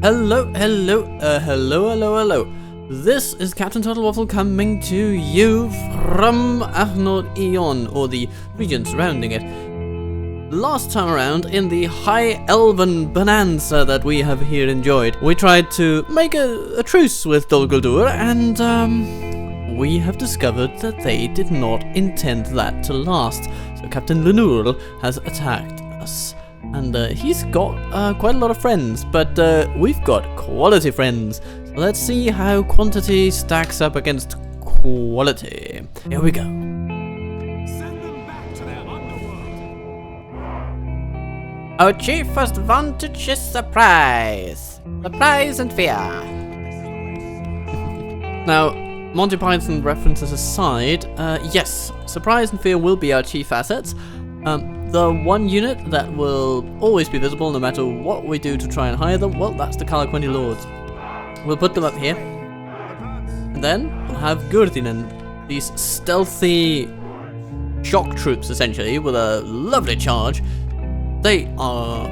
Hello. This is Captain Turtle Waffle coming to you from Arnold Eon, or the region surrounding it. Last time around, in the High Elven Bonanza that we have here enjoyed, we tried to make a truce with Dol Guldur, and we have discovered that they did not intend that to last. So Captain Lenur has attacked us. And he's got quite a lot of friends, but we've got quality friends. So let's see how quantity stacks up against quality. Here we go. Send them back to their underworld. Our chief first advantage is surprise. Surprise and fear. Now, Monty Python references aside, yes, surprise and fear will be our chief assets. The one unit that will always be visible no matter what we do to try and hire them, well, that's the Calaquendi Lords. We'll put them up here. And then we'll have Gurdinen, these stealthy shock troops essentially, with a lovely charge. They are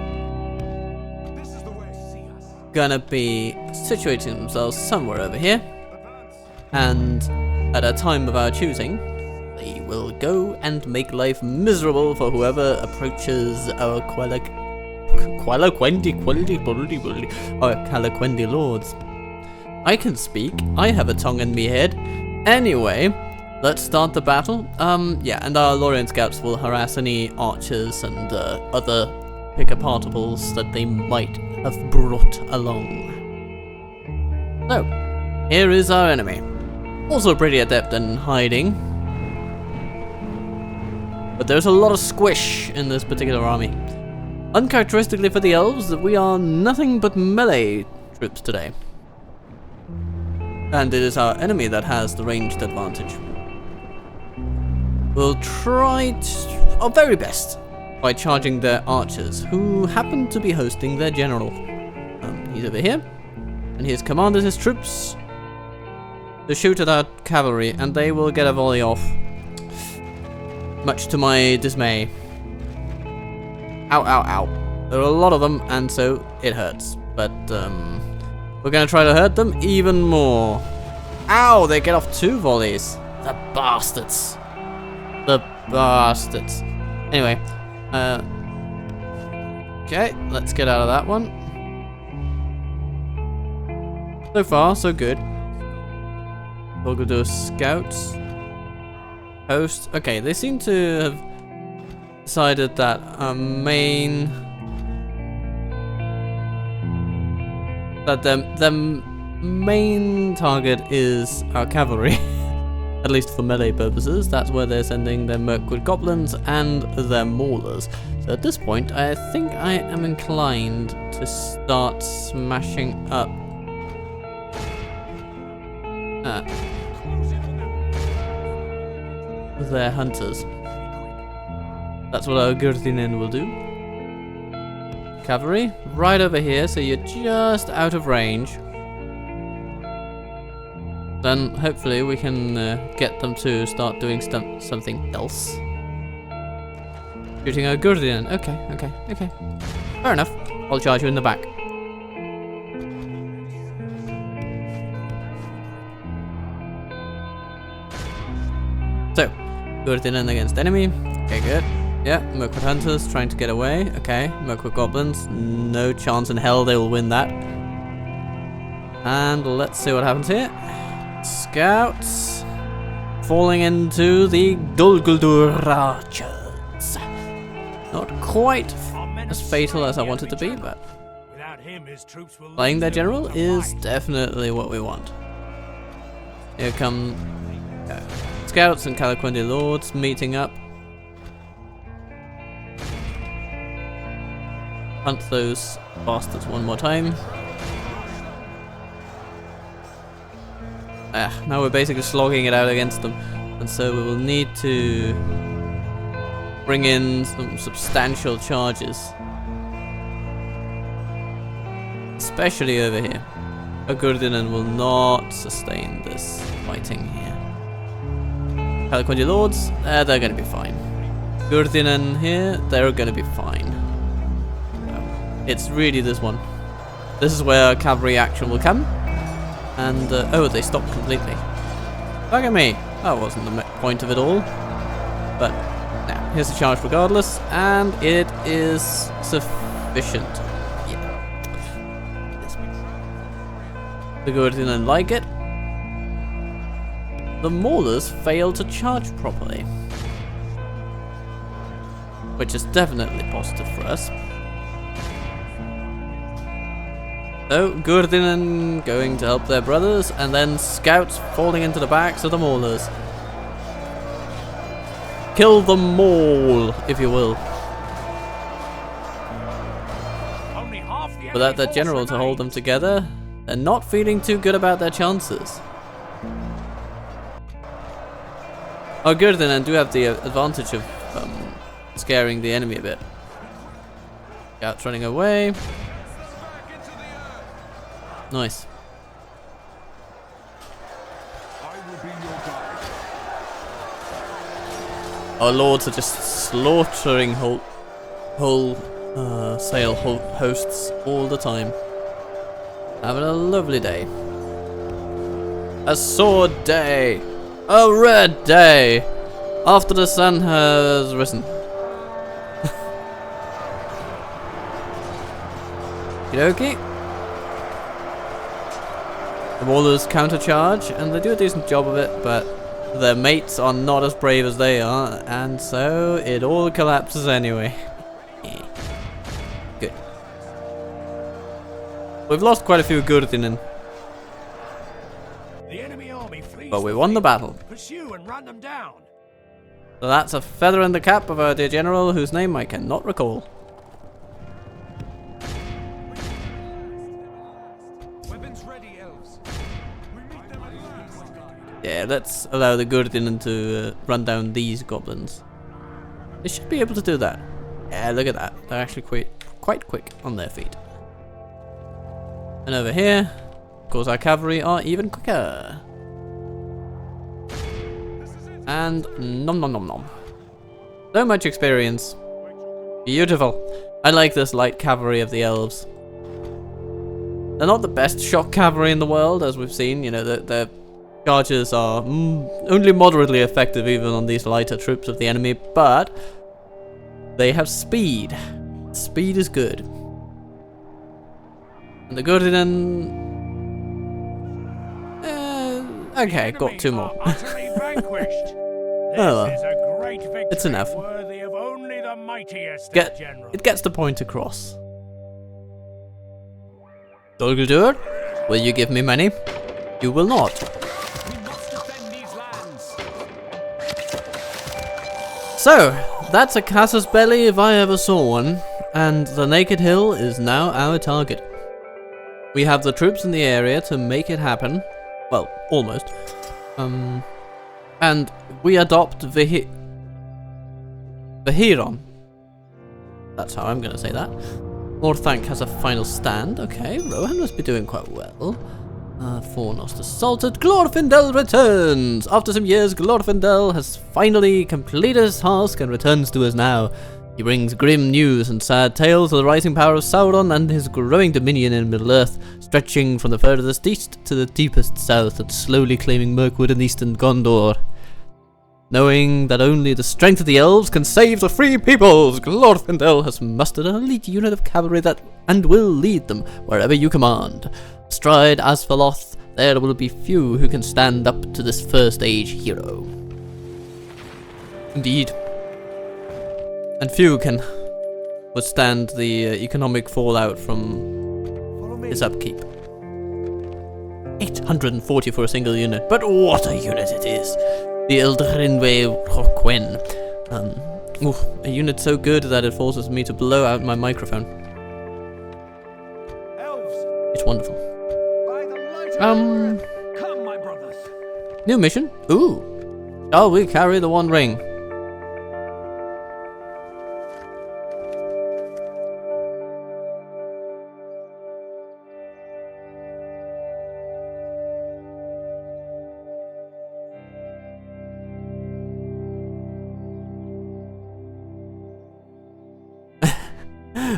gonna be situating themselves somewhere over here. And at a time of our choosing, they will go and make life miserable for whoever approaches our Calaquendi Lords. I can speak. I have a tongue in me head. Anyway, let's start the battle. Yeah, and our Lorien scouts will harass any archers and other pick-a-partables that they might have brought along. So, here is our enemy. Also pretty adept in hiding. But there's a lot of squish in this particular army. Uncharacteristically for the elves, we are nothing but melee troops today. And it is our enemy that has the ranged advantage. We'll try our very best by charging their archers, who happen to be hosting their general. He's over here, and he has commanded his troops to shoot at our cavalry, and they will get a volley off. Much to my dismay. Ow. There are a lot of them, and so it hurts. But, we're gonna try to hurt them even more. Ow, they get off 2 volleys. The bastards. Anyway, okay, let's get out of that one. So far, so good. We'll go do scouts. Host. Okay, they seem to have decided that the main target is our cavalry, at least for melee purposes. That's where they're sending their Mirkwood goblins and their maulers. So at this point, I think I am inclined to start smashing up their hunters. That's what our Gurdinen will do. Cavalry, right over here, so you're just out of range. Then hopefully we can get them to start doing something else. Shooting our Gurdinen. Okay. Fair enough. I'll charge you in the back. So, Gurdinen against enemy. Okay, good. Yeah, Mirkwood Hunters trying to get away. Okay, Mirkwood Goblins. No chance in hell they will win that. And let's see what happens here. Scouts falling into the Dol Guldur archers. Not quite as fatal as I wanted to be, but playing their general is definitely what we want. Here come Scouts and Calaquendi Lords meeting up. Hunt those bastards one more time. Now we're basically slogging it out against them, and so we will need to bring in some substantial charges, especially over here. A Gurdinen will not sustain this fighting here. Calaquendi Lords, they're gonna be fine. Gurdinen here, they're gonna be fine. It's really this one. this is where cavalry action will come. And, oh, they stopped completely. Look at me. That wasn't the point of it all. But, now, here's the charge regardless, and it is sufficient. Yeah. The good didn't like it. The Maulers failed to charge properly. Which is definitely positive for us. So, Gurdinen going to help their brothers, and then scouts falling into the backs of the Maulers. Kill them all, if you will. Without their general to hold them together, they're not feeling too good about their chances. Oh, Gurdinen do have the advantage of scaring the enemy a bit. Scouts running away. Nice. Our lords are just slaughtering whole sail hosts all the time. Having a lovely day. A sword day. A red day. After the sun has risen. Okay. The Maulers countercharge, and they do a decent job of it, but their mates are not as brave as they are, and so it all collapses anyway. Good. We've lost quite a few Gurdinen, but we won the battle. Pursue and run them down. So that's a feather in the cap of our dear general, whose name I cannot recall. Weapons ready, Elves. We meet them at last. Yeah, let's allow the Gurdinen to run down these goblins. They should be able to do that. Yeah, look at that. They're actually quite quick on their feet. And over here, of course, our cavalry are even quicker. And nom nom nom nom. So much experience. Beautiful. I like this light cavalry of the elves. They're not the best shock cavalry in the world, as we've seen. You know, their charges are only moderately effective even on these lighter troops of the enemy, but they have speed. Speed is good. And the Gurdinen... okay, got two more. Oh, it's enough. It gets the point across. Dolguldur, will you give me money? You will not. So, that's a casus belli if I ever saw one, and the Naked Hill is now our target. We have the troops in the area to make it happen. Well, almost. And we adopt Vihiron. That's how I'm going to say that. Morthank has a final stand. Okay, Rohan must be doing quite well. Fornost assaulted. Glorfindel returns! After some years, Glorfindel has finally completed his task and returns to us now. He brings grim news and sad tales of the rising power of Sauron and his growing dominion in Middle-earth, stretching from the furthest east to the deepest south and slowly claiming Mirkwood and eastern Gondor. Knowing that only the strength of the elves can save the free peoples, Glorfindel has mustered an elite unit of cavalry and will lead them wherever you command. Astride Asfaloth, there will be few who can stand up to this first age hero. Indeed. And few can withstand the economic fallout from his upkeep. 840 for a single unit, but what a unit it is! The Eldrinwe Roquen. A unit so good that it forces me to blow out my microphone. Elves, It's wonderful. by the light of come, my brothers. New mission? Ooh. Shall we carry the One Ring?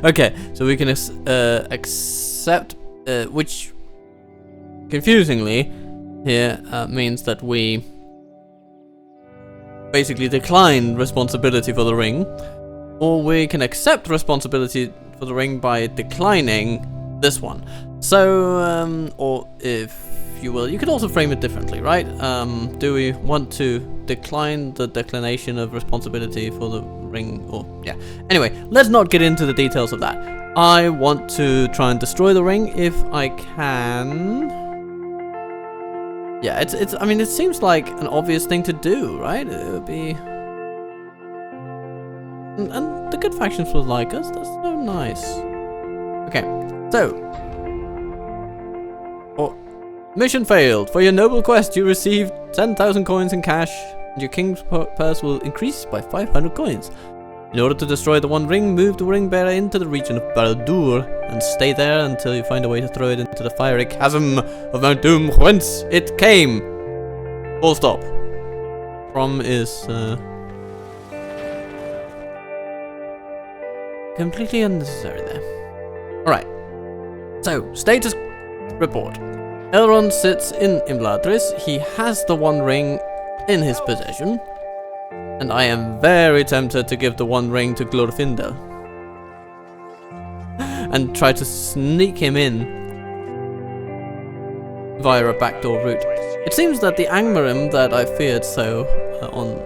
Okay, so we can accept which confusingly here means that we basically decline responsibility for the ring, or we can accept responsibility for the ring by declining this one. So, or if you will, you could also frame it differently, right? Do we want to decline the declination of responsibility for the ring, or yeah. Anyway, let's not get into the details of that. I want to try and destroy the ring if I can. Yeah, I mean, it seems like an obvious thing to do, right? It would be... And the good factions will like us, that's so nice. Okay, so... Mission failed. For your noble quest, you received 10,000 coins in cash, and your king's purse will increase by 500 coins. In order to destroy the One Ring, move the ring bearer into the region of Baldur, and stay there until you find a way to throw it into the fiery chasm of Mount Doom, whence it came. Full stop. From is completely unnecessary there. Alright. So, status report. Elrond sits in Imladris. He has the One Ring in his possession, and I am very tempted to give the One Ring to Glorfindel and try to sneak him in via a backdoor route. It seems that the Angmarim that I feared so on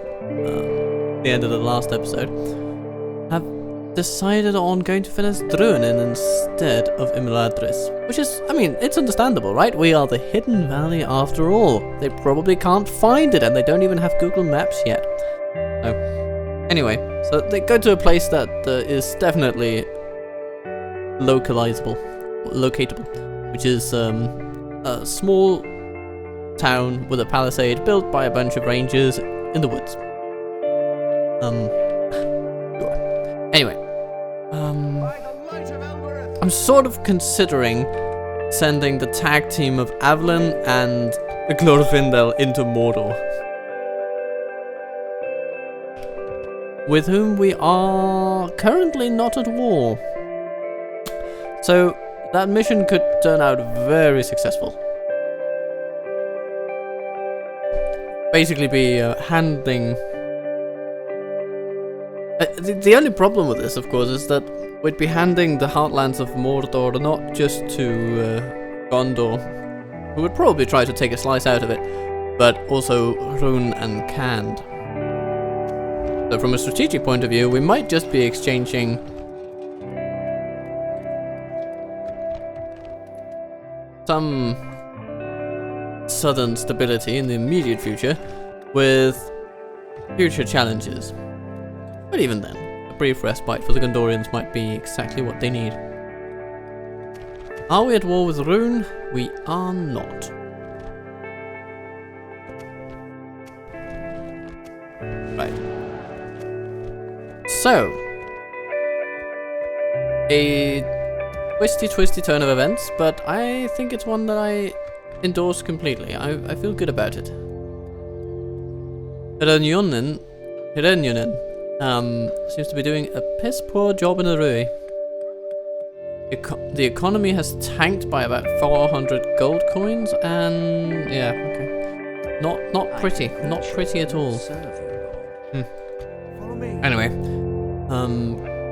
the end of the last episode have decided on going to Fennes-Druinen instead of Imladris, which is, I mean, it's understandable, right? We are the Hidden Valley after all. They probably can't find it, and they don't even have Google Maps yet. So, anyway, so they go to a place that is definitely locatable, which is a small town with a palisade built by a bunch of rangers in the woods. Anyway, I'm sort of considering sending the tag team of Avlin and Glorfindel into Mordor, with whom we are currently not at war. So that mission could turn out very successful. Basically be handing... the only problem with this, of course, is that we'd be handing the heartlands of Mordor not just to Gondor, who would probably try to take a slice out of it, but also Rhûn and Khand. So from a strategic point of view, we might just be exchanging some southern stability in the immediate future with future challenges. But even then, a brief respite for the Gondorians might be exactly what they need. Are we at war with Rhûn? We are not. Right. So, a twisty turn of events, but I think it's one that I endorse completely. I feel good about it. Hiranyonen seems to be doing a piss poor job in the Rui. The economy has tanked by about 400 gold coins, and yeah, okay, not pretty at all. Anyway,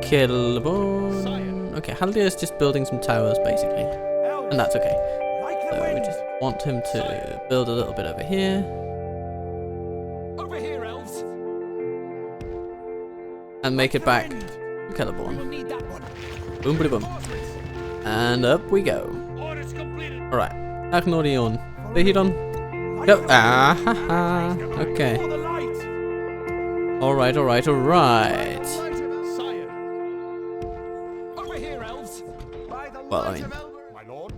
Kilborn. Okay, Haldir is just building some towers basically, and that's okay. So we just want him to build a little bit over here. Over here, elves. And make it back to Celeborn. Boom, boom, boom. And up we go. Alright. Achnorion. Behidon. Go. Ah, ha, ha. Okay. Alright. Well, I mean, My lord.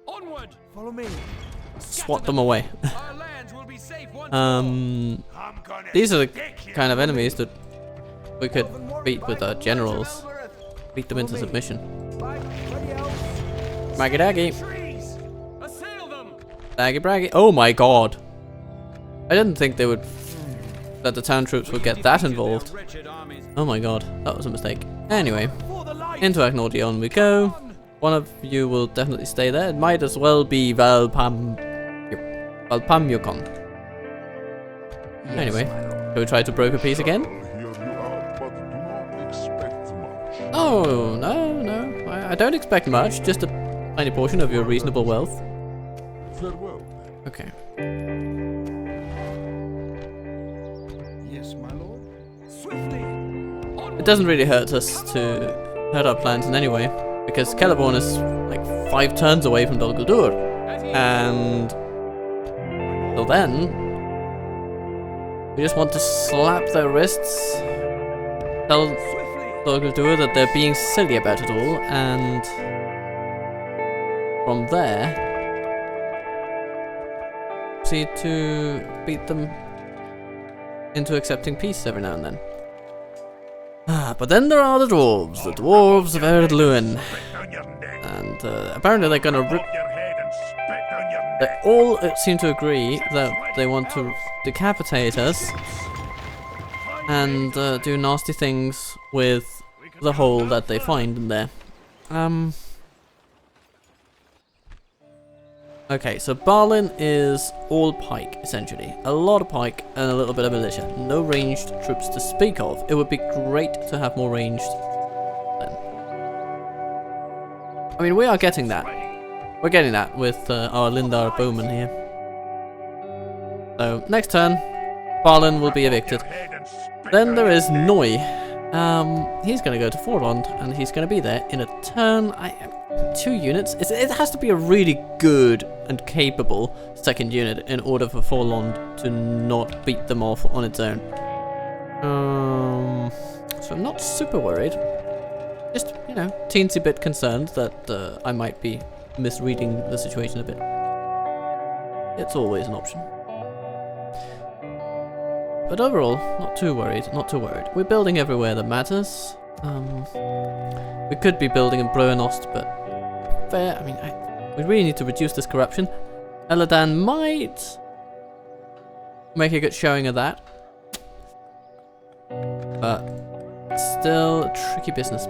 Onward. Follow me. swat them away. These are the kind of enemies that we could beat with our generals. Beat them into submission. Maggy daggy. Daggy braggy. Oh my god. I didn't think they would... that the town troops would get that involved. Oh my god. That was a mistake. Anyway. Into Achnorion we go. one of you will definitely stay there. It might as well be Valpamyukon. Anyway, shall we try to broker peace again? Oh, no. I don't expect much, just a tiny portion of your reasonable wealth. Farewell. Okay. Yes, my lord. Swiftly. It doesn't really hurt us to hurt our plans in any way, because Celeborn is like 5 turns away from Dol Guldur, and till then, we just want to slap their wrists, tell Dol Guldur that they're being silly about it all, and from there, proceed to beat them into accepting peace every now and then. But then there are the dwarves of Ered Luin, and apparently they're gonna rip. They all seem to agree that they want to decapitate us and do nasty things with the hole that they find in there. Okay, so Barlin is all pike, essentially. A lot of pike and a little bit of militia. No ranged troops to speak of. It would be great to have more ranged then. I mean, we are getting that. We're getting that with our Lindar bowman here. So, next turn, Barlin will be evicted. Then there is Noi. He's going to go to Forlond, and he's going to be there in a turn. 2 units. It has to be a really good and capable second unit in order for Forlond to not beat them off on its own. So I'm not super worried. Just, you know, teensy bit concerned that I might be misreading the situation a bit. It's always an option. But overall, not too worried, We're building everywhere that matters. We could be building in Bruenost, but fair. I mean, we really need to reduce this corruption. Eladan might make a good showing of that, but still a tricky business.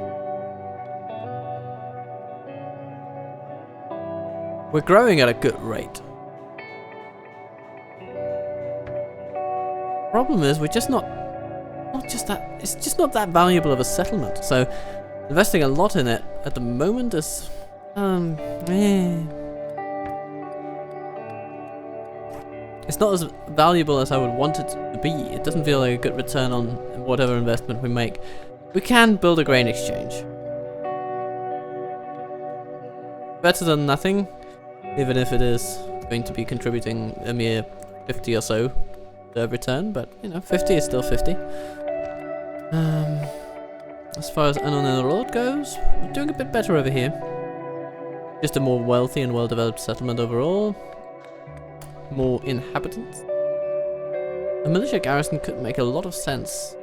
We're growing at a good rate. Problem is, we're just it's just not that valuable of a settlement. So investing a lot in it at the moment is it's not as valuable as I would want it to be. It doesn't feel like a good return on whatever investment we make. We can build a grain exchange. Better than nothing, even if it is going to be contributing a mere 50 or so to every turn, but you know, 50 is still 50. As far as Anon and the Road goes, we're doing a bit better over here. Just a more wealthy and well-developed settlement overall. More inhabitants. A militia garrison could make a lot of sense.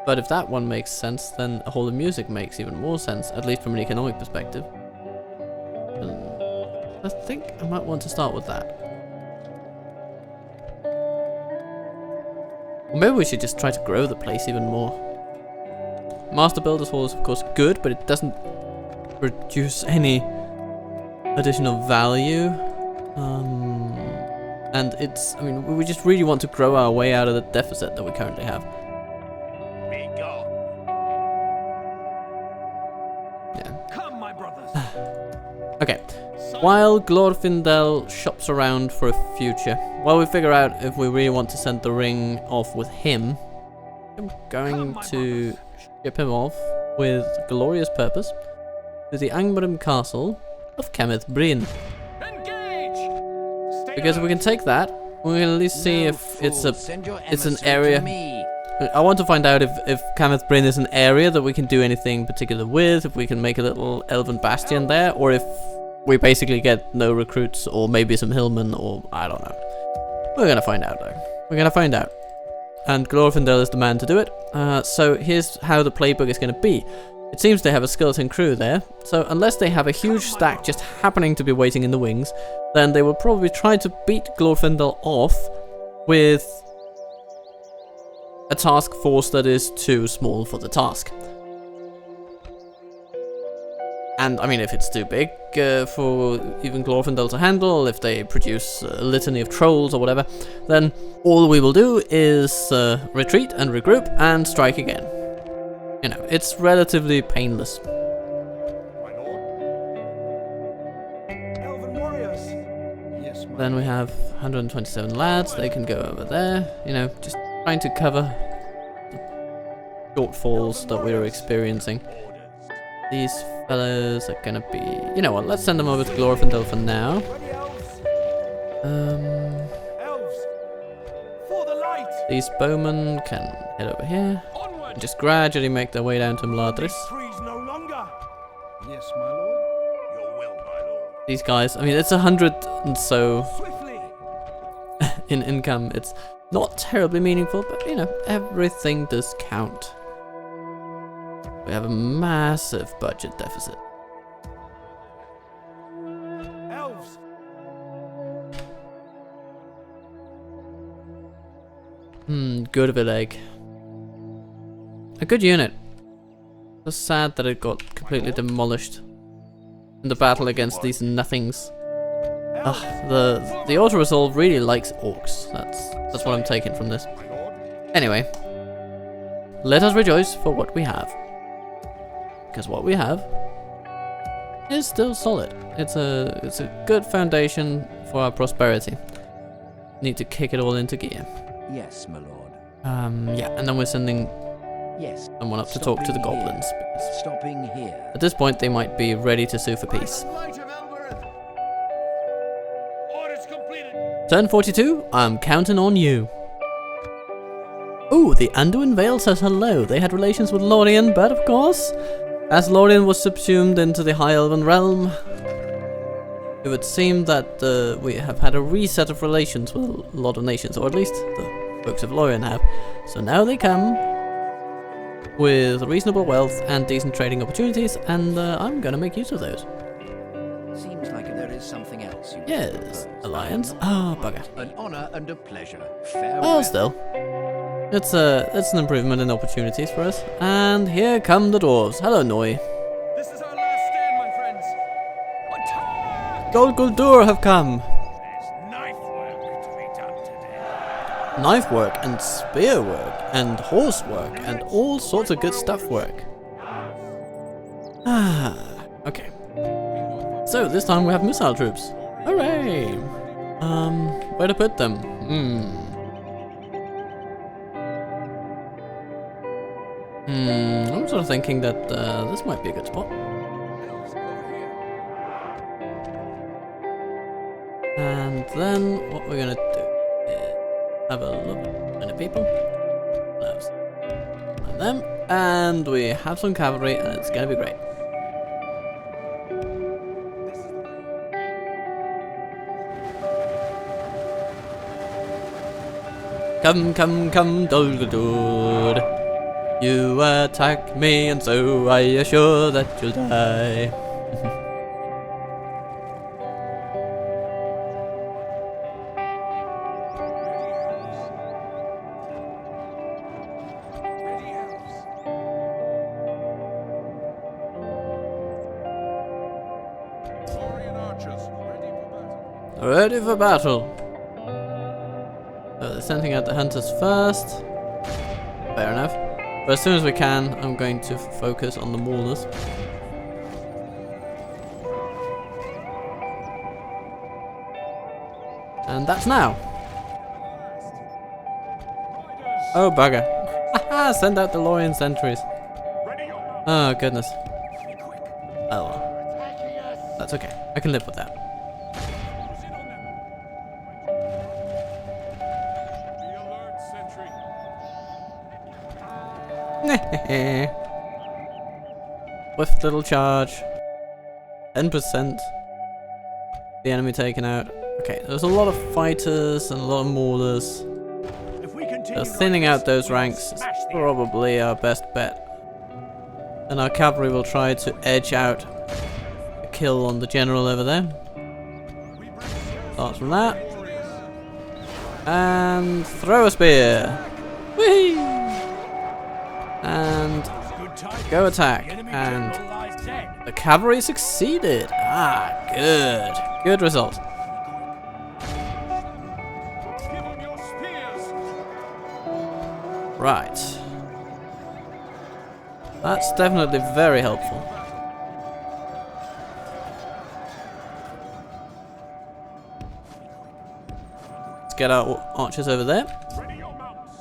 But if that one makes sense, then a Hall of Music makes even more sense, at least from an economic perspective. I think I might want to start with that. Or maybe we should just try to grow the place even more. Master Builder's Hall is of course good, but it doesn't produce any additional value. And it's, I mean, we just really want to grow our way out of the deficit that we currently have. Yeah. Come, my brothers. Okay. While Glorfindel shops around for a future, while we figure out if we really want to send the ring off with him, I'm going to ship him off with glorious purpose to the Angmarim Castle of Kenneth Bryn. Because if we can take that, we can at least see if it's an area. I want to find out if Kenneth Bryn is an area that we can do anything particular with, if we can make a little elven bastion there, or if we basically get no recruits, or maybe some hillmen, or I don't know. We're gonna find out though. We're gonna find out. And Glorfindel is the man to do it. So here's how the playbook is gonna be. It seems they have a skeleton crew there, so unless they have a huge stack just happening to be waiting in the wings, then they will probably try to beat Glorfindel off with a task force that is too small for the task. And I mean, if it's too big for even Glorfindel to handle, if they produce a litany of trolls or whatever, then all we will do is retreat and regroup and strike again. You know, it's relatively painless. My lord. Elven warriors. Yes, my Then we have 127 lads, they can go over there, you know, just trying to cover the shortfalls that we are experiencing. These fellows are gonna be... You know what, let's send them over to Glorfindel for now. ready, elves. Elves. For the light. These bowmen can head over here Onward. and just gradually make their way down to Mladris. Trees no longer. Yes, my lord. Your will, my lord. These guys, I mean, it's 100 and so Swiftly. in income. It's not terribly meaningful, but you know, everything does count. We have a massive budget deficit. Elves. Good of a leg. A good unit. Just sad that it got completely demolished in the battle against these nothings. The auto resolve really likes orcs. That's what I'm taking from this. My lord. Anyway, let us rejoice for what we have, because what we have is still solid. It's a good foundation for our prosperity. Need to kick it all into gear. Yes, my lord. Yeah, and then we're sending Yes. someone up to talk to the Stopping goblins. here. Because Stopping here. at this point, they might be ready to sue for peace. Light of Elbereth. Orders completed. Turn 42, I'm counting on you. Ooh, the Anduin Vale says hello. They had relations with Lorien, but of course, as Lorien was subsumed into the High Elven realm, it would seem that we have had a reset of relations with a lot of nations, or at least the folks of Lorien have. So now they come with reasonable wealth and decent trading opportunities, and I'm gonna make use of those. Seems like there is something else. You Yes, alliance. Oh, bugger. An honor and a pleasure. Farewell. Oh, still. It's an improvement in opportunities for us. And here come the dwarves. Hello, Noi. This is our last stand, my friends. Attack! Gold Guldur have come. There's knife work to be done today. Knife work and spear work and horse work and all sorts of good stuff work. Ah, okay. So this time we have missile troops. Hooray! Where to put them? I'm sort of thinking that this might be a good spot. Elves over here. And then what we're gonna do is have a look at the people. Those. And them. And we have some cavalry and it's gonna be great. Come, come, come, Dolgadur. You attack me and so I assure that you'll die. Ready, elves. Lorien archers, ready for battle. Ready for battle. So they're sending out the hunters first. Fair enough. But as soon as we can, I'm going to focus on the maulers. And that's now. Oh, bugger. Haha, send out the Lorien sentries. Ready your march. Oh, goodness. Be quick. Oh, well. Attacking us. That's okay. I can live with that. Close in on them. Be alert, sentry. Swift little charge. 10%. The enemy taken out. Okay, there's a lot of fighters and a lot of maulers. If we continue So thinning out those ranks is probably our best bet. And our cavalry will try to edge out a kill on the general over there. Starts from that. And throw a spear. Whee! And go attack. And The cavalry succeeded. Ah, good. Good result. Give 'em your spears. Right. That's definitely very helpful. Let's get our archers over there. Ready your mounts.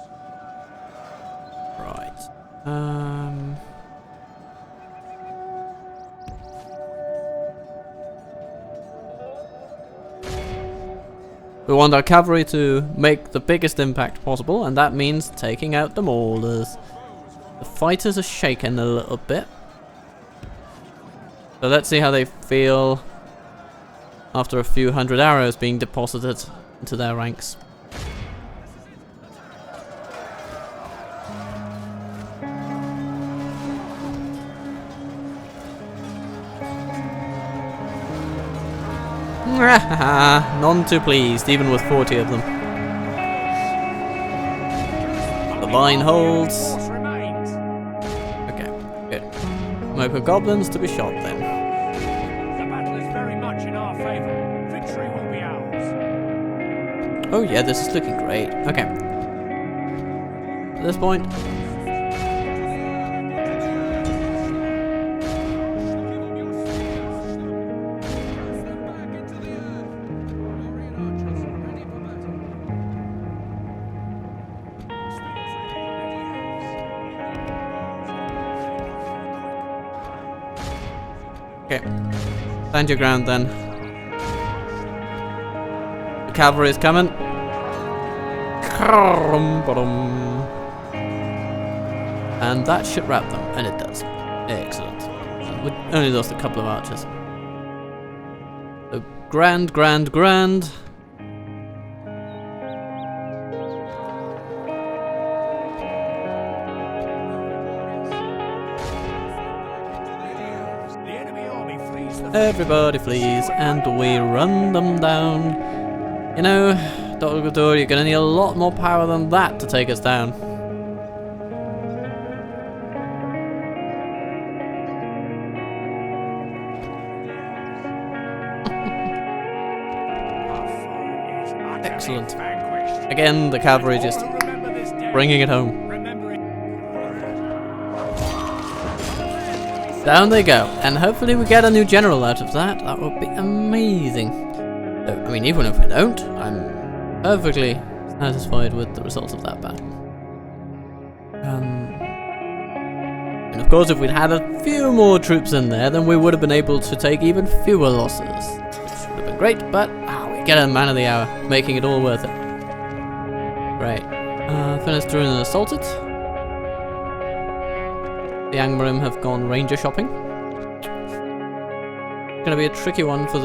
Right. We want our cavalry to make the biggest impact possible, and that means taking out the maulers. The fighters are shaken a little bit. So let's see how they feel after a few hundred arrows being deposited into their ranks. None too pleased, even with 40 of them. The line holds. Force remains. Okay, good. Smoke of goblins to be shot then. The battle is very much in our favor. Victory will be ours. Oh yeah, this is looking great. Okay. At this point, okay, stand your ground then. The cavalry is coming. And that should wrap them, and it does. Excellent. We only lost a couple of archers. So grand, grand, grand. The enemy army flees the Everybody flees, and we run them down. You know, Dr. Gudor, you're gonna need a lot more power than that to take us down. Excellent. vanquished. Again, the cavalry just Remember this day. bringing it home. Remember it. Down they go, and hopefully we get a new general out of that. That would be amazing. So, I mean, even if we don't, I'm perfectly satisfied with the results of that battle. And of course, if we'd had a few more troops in there, then we would have been able to take even fewer losses, which would have been great, but we get a man of the hour, making it all worth it. Right. Finished through and assaulted. The Angmarim have gone ranger shopping. Gonna be a tricky one for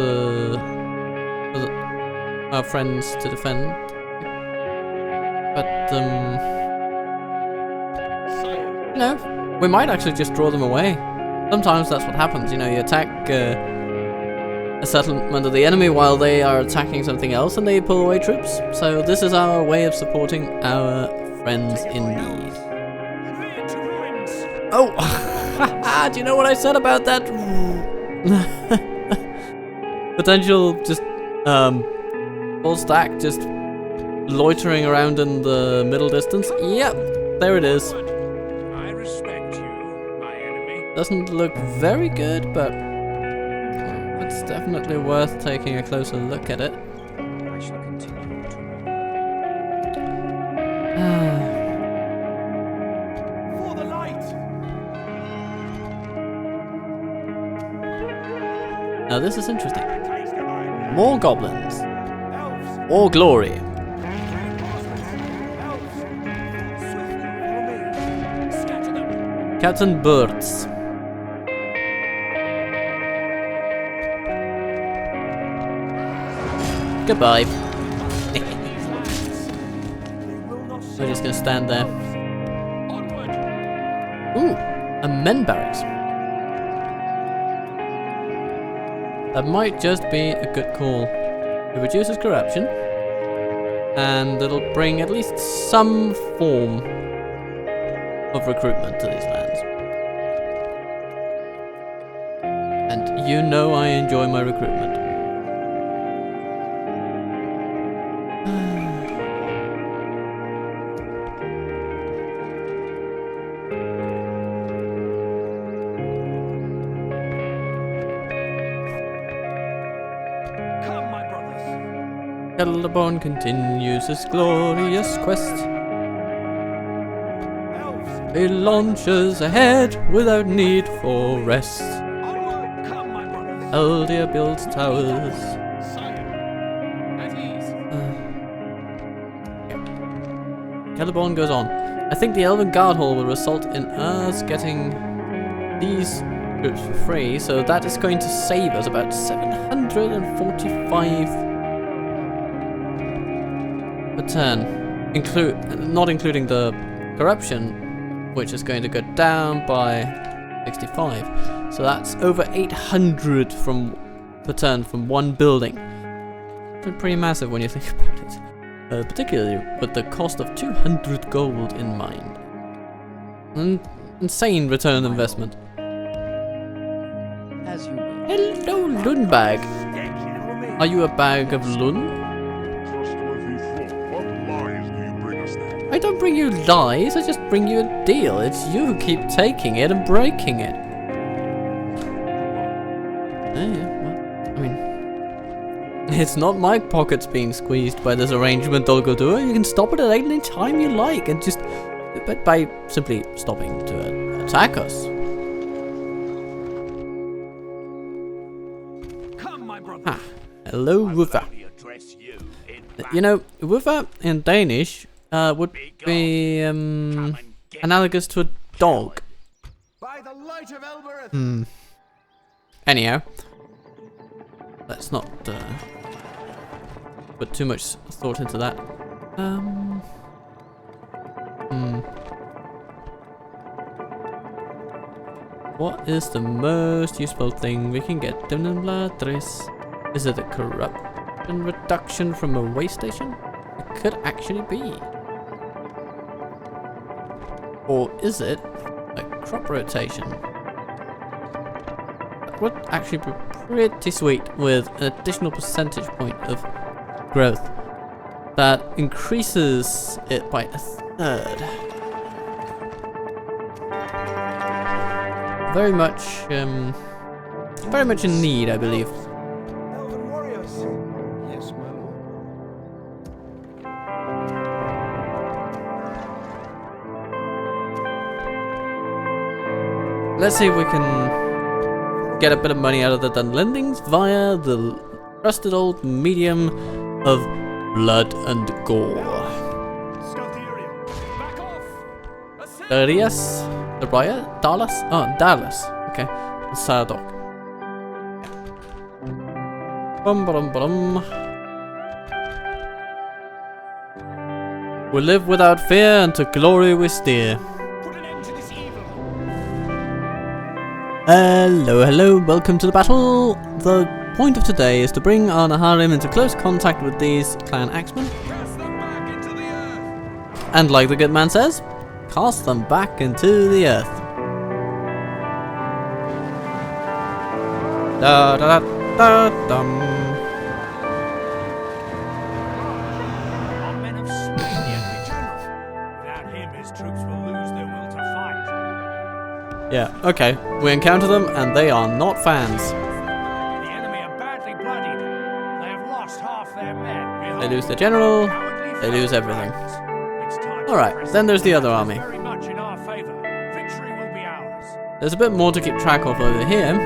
our friends to defend. But you know, we might actually just draw them away. Sometimes that's what happens. You know, you attack a settlement of the enemy while they are attacking something else, and they pull away troops. So this is our way of supporting our friends in need. Oh, do you know what I said about that? Potential just full stack just loitering around in the middle distance. Yep, there it is. I respect you, my enemy. Doesn't look very good, but it's definitely worth taking a closer look at it. I shall continue to. For the light. Now this is interesting. More goblins. Elves. More glory. Elves. Swiftly follow me. Scatter them. Captain Birds. Goodbye. We're just gonna stand there. Onward. Ooh, a men barracks. That might just be a good call. It reduces corruption, and it'll bring at least some form of recruitment to these lands. And you know I enjoy my recruitment. Come, my brothers. Celeborn continues his glorious quest. Elves, He launches ahead without need for rest. onward. Come, my brothers. Eldia builds towers. Sire, at ease. Celeborn goes on. I think the Elven Guard Hall will result in us getting these troops for free, so that is going to save us about 745 per turn. Not including the corruption, which is going to go down by 65. So that's over 800 per turn from one building. It's pretty massive when you think about it. Particularly with the cost of 200 gold in mind. An insane return on investment. As you will. Hello, Lundbag. Are you a bag of Lund? Trustworthy folk, what lies do you bring us then? I don't bring you lies, I just bring you a deal. It's you who keep taking it and breaking it. Yeah, well, I mean... It's not my pockets being squeezed by this arrangement, Dolgodua. You can stop it at any time you like, and just... But by simply stopping to attack us. Come, my brothers. Ah, hello, Woofa. You know, Woofa in Danish would be analogous to a dog. By the light of Elbereth. Anyhow, let's not put too much thought into that. What is the most useful thing we can get them in Ladris? Is it a corruption reduction from a way station? It could actually be. Or is it a crop rotation? That would actually be pretty sweet with an additional percentage point of growth that increases it by a third. Very much in need, I believe. Elven warriors. Yes, my lord. Let's see if we can get a bit of money out of the Dunlendings via the trusted old medium of blood and gore. Scout the area. Back off. Ascend. Darius? Daria? Dallas? Oh, Dallas. Okay. Sadok. Bum bum bum. We live without fear, and to glory we steer. Put an end to this evil. Hello, hello, welcome to the battle. The point of today is to bring our Naharim into close contact with these clan axemen. Cast them back into the earth. And like the good man says, cast them back into the earth. Da da da da dum. Our men have slain the enemy general. Without him, his troops will lose their will to fight. Yeah, okay. We encounter them and they are not fans. The enemy are badly bloodied. They have lost half their men. They lose their general, Cowardly they lose foes. everything. It's time to Alright, press then there's the other army. very much in our favor. Victory will be ours. There's a bit more to keep track of over here.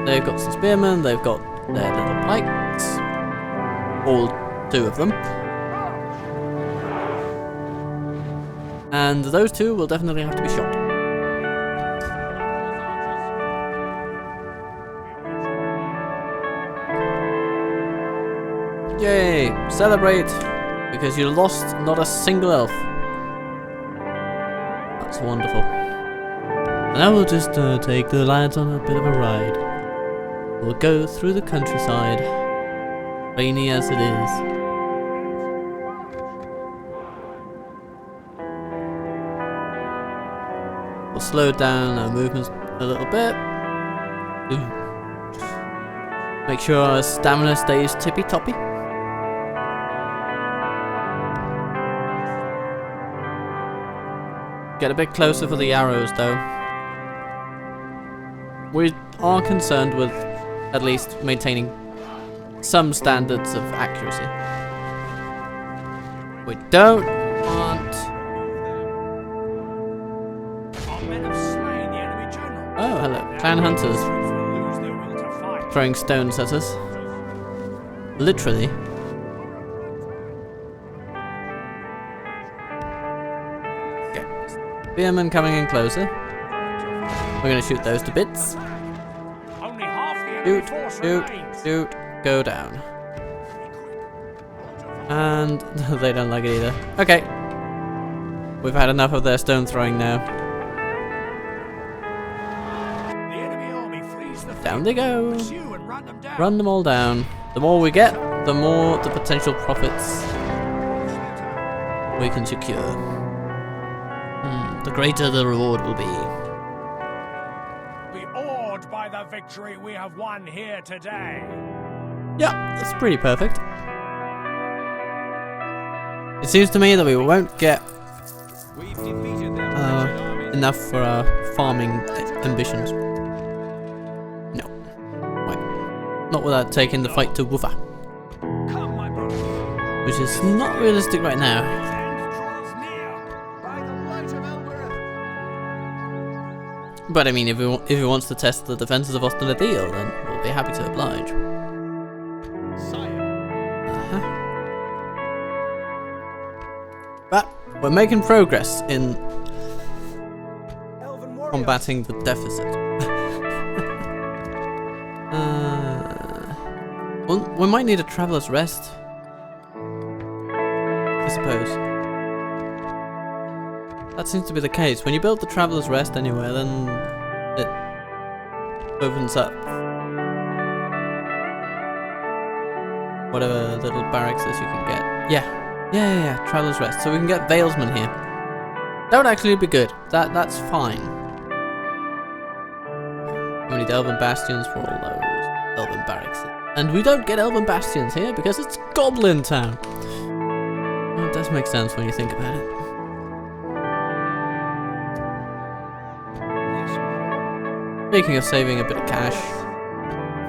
They've got some spearmen, they've got their little pikes. All two of them. And those two will definitely have to be shot. Yay! Celebrate! Because you lost not a single elf. That's wonderful. And now we'll just take the lads on a bit of a ride. We'll go through the countryside, rainy as it is. We'll slow down our movements a little bit. Ooh, Make sure our stamina stays tippy-toppy. Get a bit closer for the arrows, though. We are concerned with at least maintaining some standards of accuracy. We don't want... Our men have slain the enemy general. Oh, hello. Clan hunters Troops will lose their will to fight. throwing stones at us. Literally. Okay. Spearmen coming in closer. We're gonna shoot those to bits. Only half the enemy Shoot, force shoot, remains. shoot, go down. And they don't like it either. Okay. We've had enough of their stone throwing now. The enemy army flees the Down they go. pursue and run them down. Run them all down. The more we get, the more the potential profits we can secure. The greater the reward will be. Be awed by the victory we have won here today. Yeah, that's pretty perfect. It seems to me that we won't get enough for our farming ambitions. No. Right. Not without taking the fight to Waffle. Come, my brother. Which is not realistic right now. End draws near. By the light of Elbereth. But I mean, if he wants to test the defenses of Ostenadil, then we'll be happy to oblige. Sire. But we're making progress in combating the deficit. Well, we might need a traveler's rest, I suppose. That seems to be the case. When you build the traveler's rest anywhere, then it opens up whatever little barracks you can get. Yeah, traveler's rest. So we can get Valesmen here. That would actually be good. That's fine. We need Elven Bastions for all those Elven barracks. And we don't get Elven Bastions here because it's Goblin Town. Well, it does make sense when you think about it. Speaking of saving a bit of cash,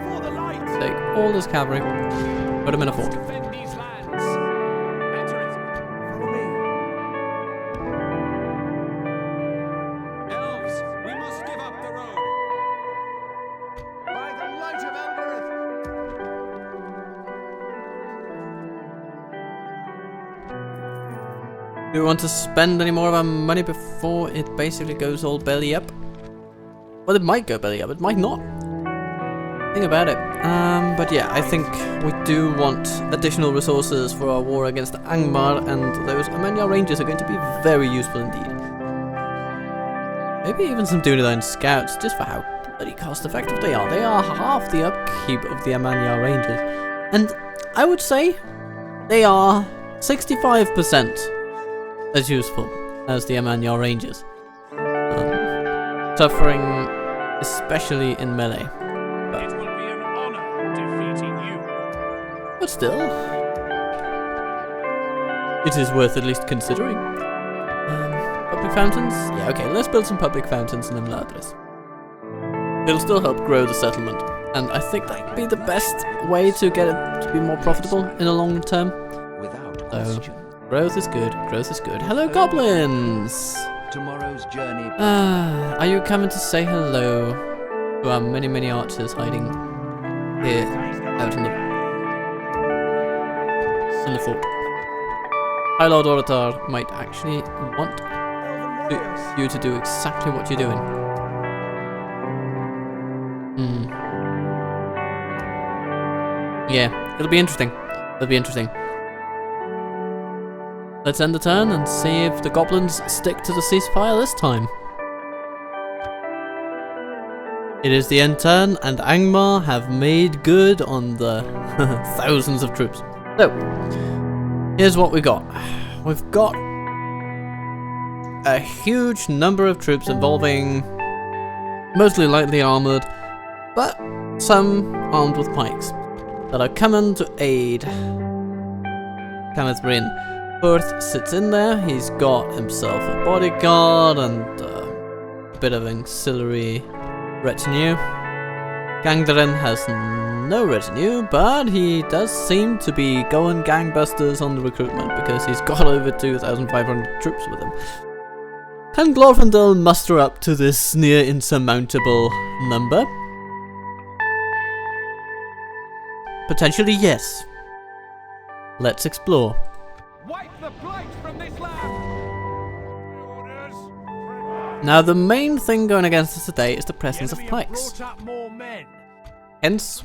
For the light. take all this cavalry, put them in a fort. Defend these lands. Enter it. Follow me. Elves, we must give up the road. By the light of Elbereth. Do we want to spend any more of our money before it basically goes all belly up? Well, it might go belly up, it might not. Think about it. But yeah, I think we do want additional resources for our war against Angmar, and those Amanya Rangers are going to be very useful indeed. Maybe even some Dunedain scouts, just for how bloody cost effective they are. They are half the upkeep of the Amanya Rangers. And I would say they are 65% as useful as the Amanya Rangers. Suffering especially in melee. It will be an honor defeating you. But still, it is worth at least considering. Public fountains? Yeah, okay, let's build some public fountains in Emladris. It'll still help grow the settlement, and I think that would be the best way to get it to be more profitable in the long term. Without So, question. growth is good, growth is good. Hello, goblins! Tomorrow's journey. Are you coming to say hello to our many, many archers hiding here out in the fort? High Lord Orator might actually want you to do exactly what you're doing. Yeah, it'll be interesting. It'll be interesting. Let's end the turn and see if the goblins stick to the ceasefire this time. It is the end turn, and Angmar have made good on the thousands of troops. So, here's what we got. We've got a huge number of troops involving mostly lightly armored, but some armed with pikes that are coming to aid Cometh Bryn. Firth sits in there. He's got himself a bodyguard and a bit of auxiliary retinue. Gangdarin has no retinue, but he does seem to be going gangbusters on the recruitment because he's got over 2,500 troops with him. Can Glorfindel muster up to this near insurmountable number? Potentially yes. Let's explore. Wipe the blight from this land! Orders. Now the main thing going against us today is the presence of The enemy have pikes. brought up more men. Hence,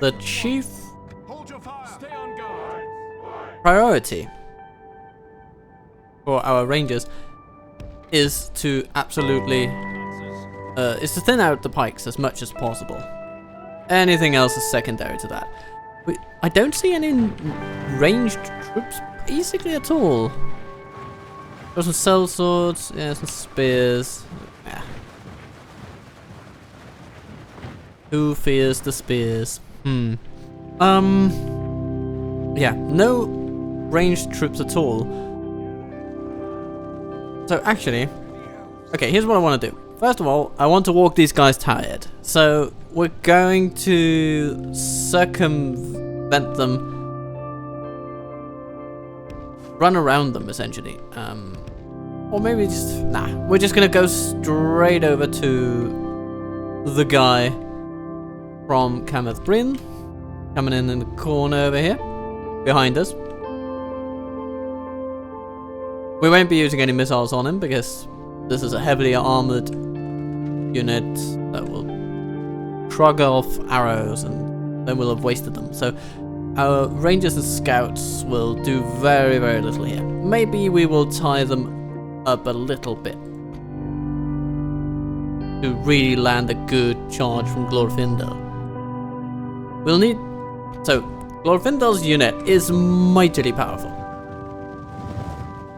the chief Hold your fire! Stay on guard! priority for our rangers is to absolutely is to thin out the pikes as much as possible. Anything else is secondary to that. I don't see any ranged troops basically at all. Got some sellswords, yeah, some spears. Yeah. Who fears the spears? Yeah, no ranged troops at all. So actually, okay, here's what I want to do. First of all, I want to walk these guys tired. So we're going to circumvent them, run around them essentially. Or maybe just, nah, we're just gonna go straight over to the guy from Cometh Bryn, coming in the corner over here, behind us. We won't be using any missiles on him because this is a heavily armored unit that will shrug off arrows and then we'll have wasted them. So our rangers and scouts will do very, very little here. Maybe we will tie them up a little bit to really land a good charge from Glorfindel. We'll need... So, Glorfindel's unit is mightily powerful.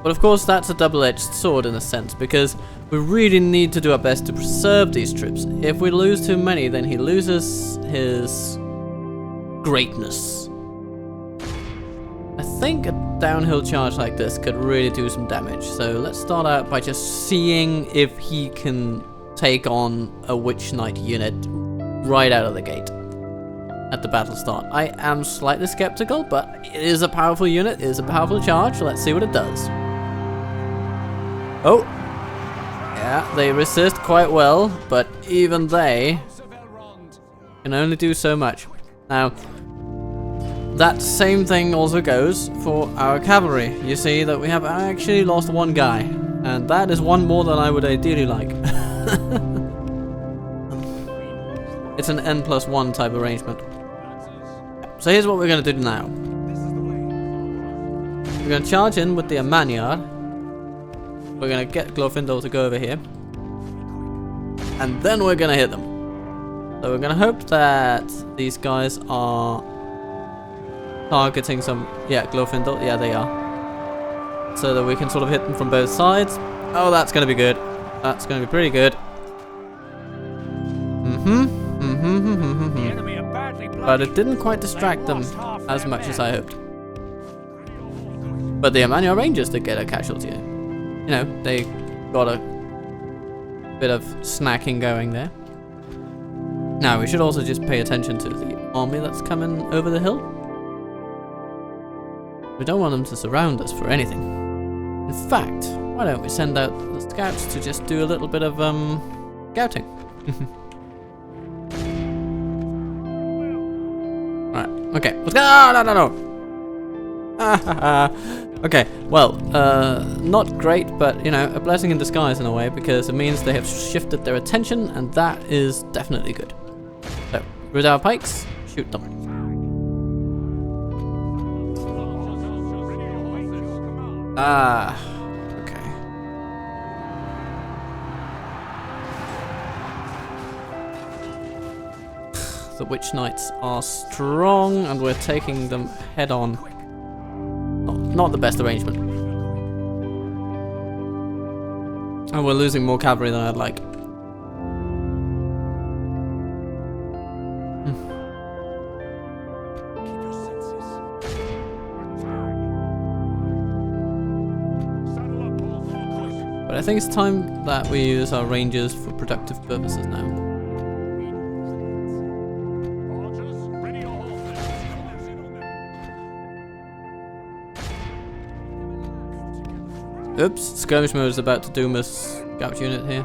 But of course that's a double-edged sword in a sense, because we really need to do our best to preserve these troops. If we lose too many, then he loses his greatness. I think a downhill charge like this could really do some damage. So let's start out by just seeing if he can take on a Witch Knight unit right out of the gate at the battle start. I am slightly skeptical, but it is a powerful unit, it is a powerful charge, so let's see what it does. Oh, yeah, they resist quite well, but even they can only do so much. Now, that same thing also goes for our cavalry. You see that we have actually lost one guy, and that is one more than I would ideally like. It's an N+1 type arrangement. So here's what we're going to do now. We're going to charge in with the Amanyard. We're going to get Glorfindel to go over here. And then we're going to hit them. So we're going to hope that these guys are targeting some... Yeah, Glorfindel. Yeah, they are. So that we can sort of hit them from both sides. Oh, that's going to be good. That's going to be pretty good. The enemy are badly But blooded. it didn't quite distract them as much as I hoped. But the Emmanuel Rangers did get a casualty. You know, they got a bit of snacking going there. Now, we should also just pay attention to the army that's coming over the hill. We don't want them to surround us for anything. In fact, why don't we send out the scouts to just do a little bit of scouting. Right, okay, let's go. No. Okay, well, not great, but you know, a blessing in disguise in a way, because it means they have shifted their attention, and that is definitely good. So, with our pikes, shoot them. Ah, okay. The Witch Knights are strong, and we're taking them head on. Not the best arrangement. And we're losing more cavalry than I'd like. Keep your senses. Saddle up, all archers. But I think it's time that we use our rangers for productive purposes now. Archers, ready your horses. Close in on them. Oops, skirmish mode is about to doom a scout unit here.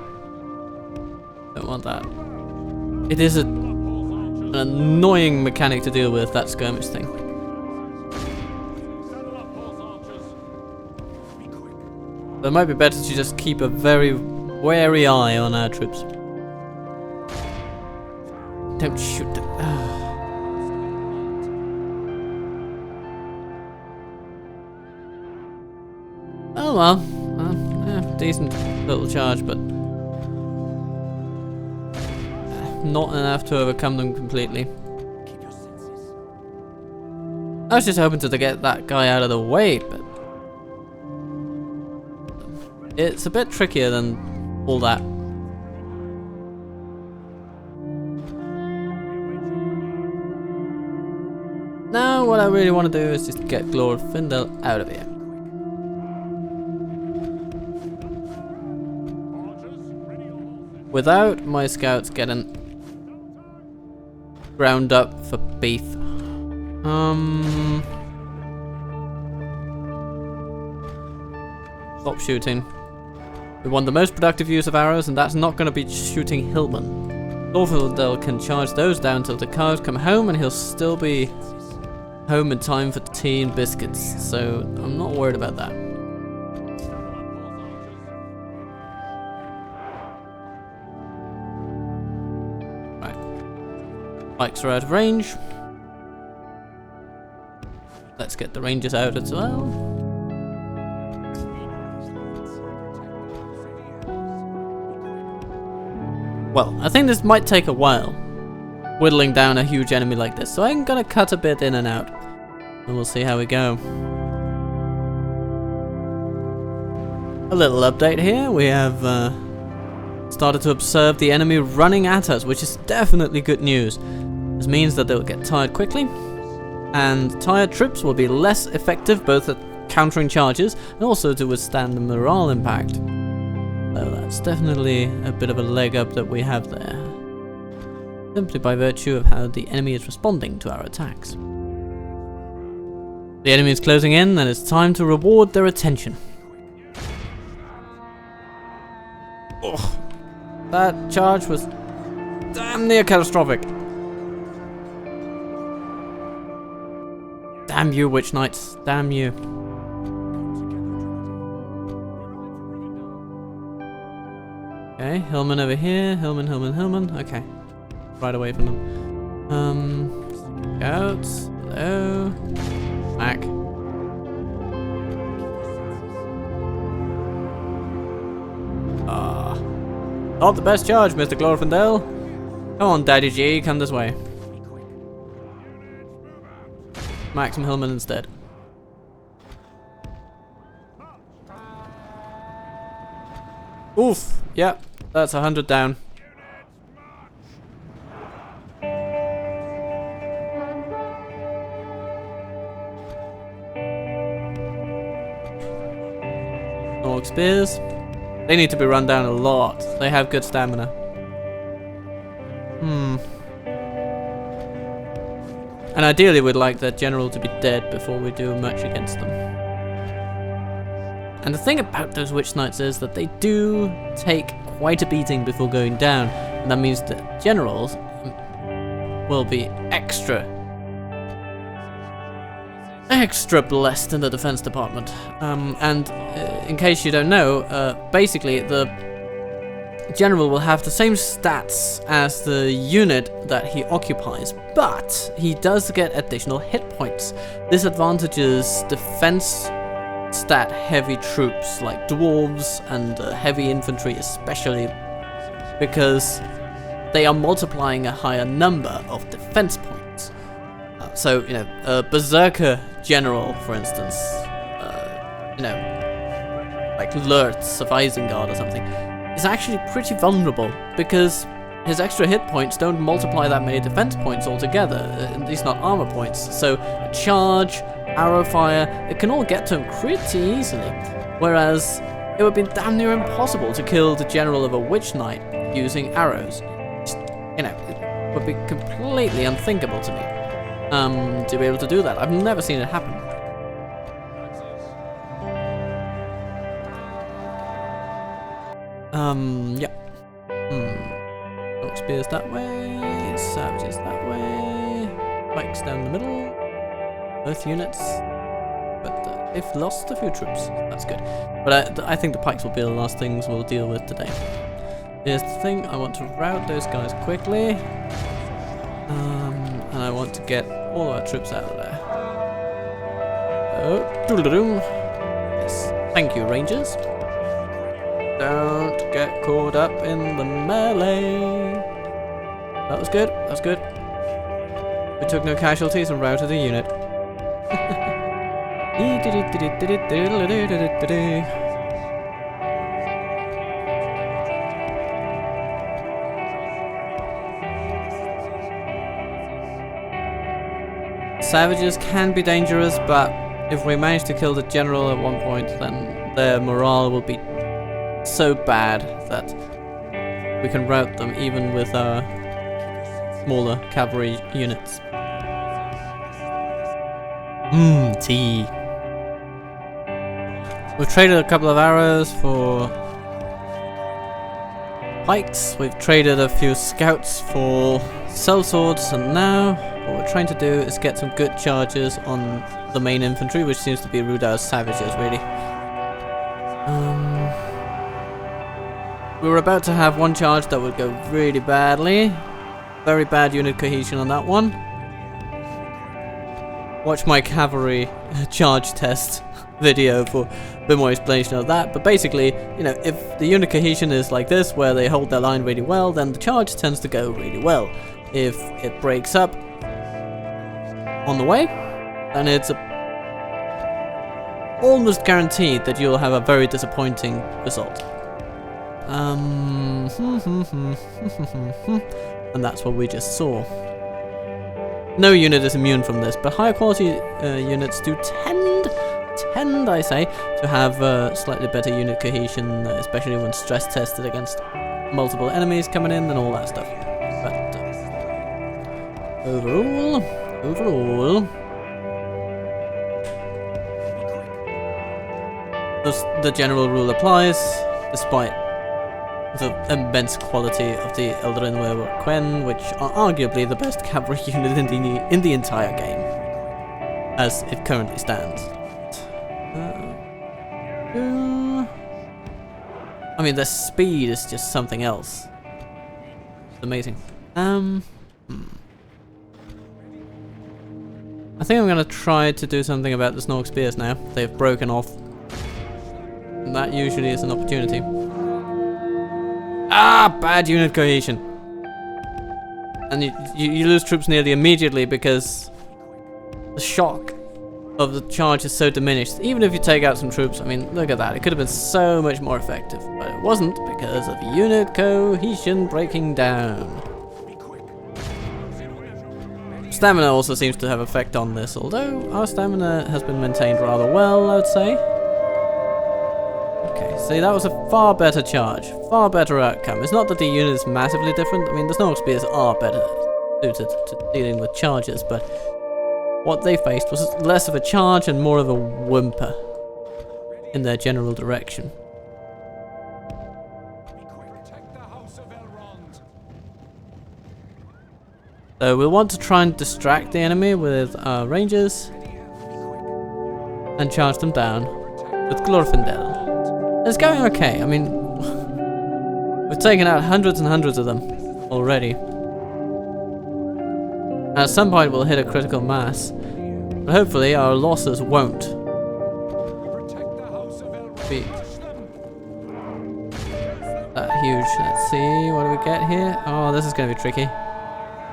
Don't want that. It is an annoying mechanic to deal with, that skirmish thing. Saddle up, horse archers. Be quick. So it might be better to just keep a very wary eye on our troops. Don't shoot them. Oh well. Decent little charge, but not enough to overcome them completely. Keep your senses. I was just hoping to get that guy out of the way, but it's a bit trickier than all that. Now what I really want to do is just get Glorfindel out of here. Without my scouts getting ground up for beef. Stop shooting. We want the most productive use of arrows, and that's not going to be shooting hillmen. Glorfindel can charge those down till the cars come home, and he'll still be home in time for tea and biscuits, so I'm not worried about that. Bikes are out of range. Let's get the rangers out as well. Well, I think this might take a while, whittling down a huge enemy like this, so I'm gonna cut a bit in and out, and we'll see how we go. A little update here. We have started to observe the enemy running at us, which is definitely good news. This means that they'll get tired quickly, and tired troops will be less effective both at countering charges and also to withstand the morale impact. So that's definitely a bit of a leg up that we have there, simply by virtue of how the enemy is responding to our attacks. The enemy is closing in, and it's time to reward their attention. Oh, that charge was damn near catastrophic. Damn you, Witch Knights. Damn you. Okay, Hillman over here. Hillman. Okay. Right away from them. Scouts. Hello. Back. Not the best charge, Mr. Glorfindel. Come on, Daddy G, come this way. Maxim Hillman instead. Oof. Yep, that's 100 down. Orc spears. They need to be run down a lot. They have good stamina. And ideally we'd like their general to be dead before we do much against them. And the thing about those Witch Knights is that they do take quite a beating before going down. And that means that generals will be extra blessed in the defense department. In case you don't know, basically the general will have the same stats as the unit that he occupies, but he does get additional hit points. This advantages defense stat heavy troops like dwarves and heavy infantry especially, because they are multiplying a higher number of defense points. So, you know, a berserker general, for instance, you know, like Lurtz of Isengard or something, is actually pretty vulnerable because his extra hit points don't multiply that many defense points altogether, at least not armor points. So charge, arrow fire, it can all get to him pretty easily. Whereas it would be damn near impossible to kill the general of a witch knight using arrows. Just, you know, it would be completely unthinkable to me to be able to do that. I've never seen it happen. Yeah. Spears that way, savages that way, pikes down the middle, both units, but they've lost a few troops, that's good. But I think the pikes will be the last things we'll deal with today. Here's the thing, I want to rout those guys quickly, and I want to get all of our troops out of there. Oh, doodle-doo. Yes, thank you, Rangers. Don't get caught up in the melee. That was good, that was good. We took no casualties and routed a unit. Savages can be dangerous, but if we manage to kill the general at one point, then their morale will be so bad that we can rout them even with our smaller cavalry units. Tea. We've traded a couple of arrows for pikes, we've traded a few scouts for sellswords, and now what we're trying to do is get some good charges on the main infantry, which seems to be Ruda's savages, really. We were about to have one charge that would go really badly. Very bad unit cohesion on that one. Watch my cavalry charge test video for a bit more explanation of that. But basically, you know, if the unit cohesion is like this, where they hold their line really well, then the charge tends to go really well. If it breaks up on the way, then it's almost guaranteed that you'll have a very disappointing result. And that's what we just saw. No unit is immune from this, but higher quality units do tend, I say, to have slightly better unit cohesion, especially when stress tested against multiple enemies coming in and all that stuff. But overall, the general rule applies, despite the immense quality of the Eldarin Werewolf Quen, which are arguably the best cavalry unit in the entire game, as it currently stands. I mean, the speed is just something else. It's amazing. I think I'm gonna try to do something about the Snork Spears now. They've broken off. And that usually is an opportunity. Bad unit cohesion. And you lose troops nearly immediately because the shock of the charge is so diminished. Even if you take out some troops, I mean, look at that. It could have been so much more effective, but it wasn't because of unit cohesion breaking down. Stamina also seems to have effect on this, although our stamina has been maintained rather well, I would say. Okay, see, that was a far better charge, far better outcome. It's not that the unit is massively different. I mean, the Snork Spears are better suited to dealing with charges, but what they faced was less of a charge and more of a whimper in their general direction. So we'll want to try and distract the enemy with our rangers and charge them down with Glorfindel. It's going okay. I mean, we've taken out hundreds and hundreds of them already. At some point we'll hit a critical mass, but hopefully our losses won't be that huge. Let's see, what do we get here? Oh, this is going to be tricky.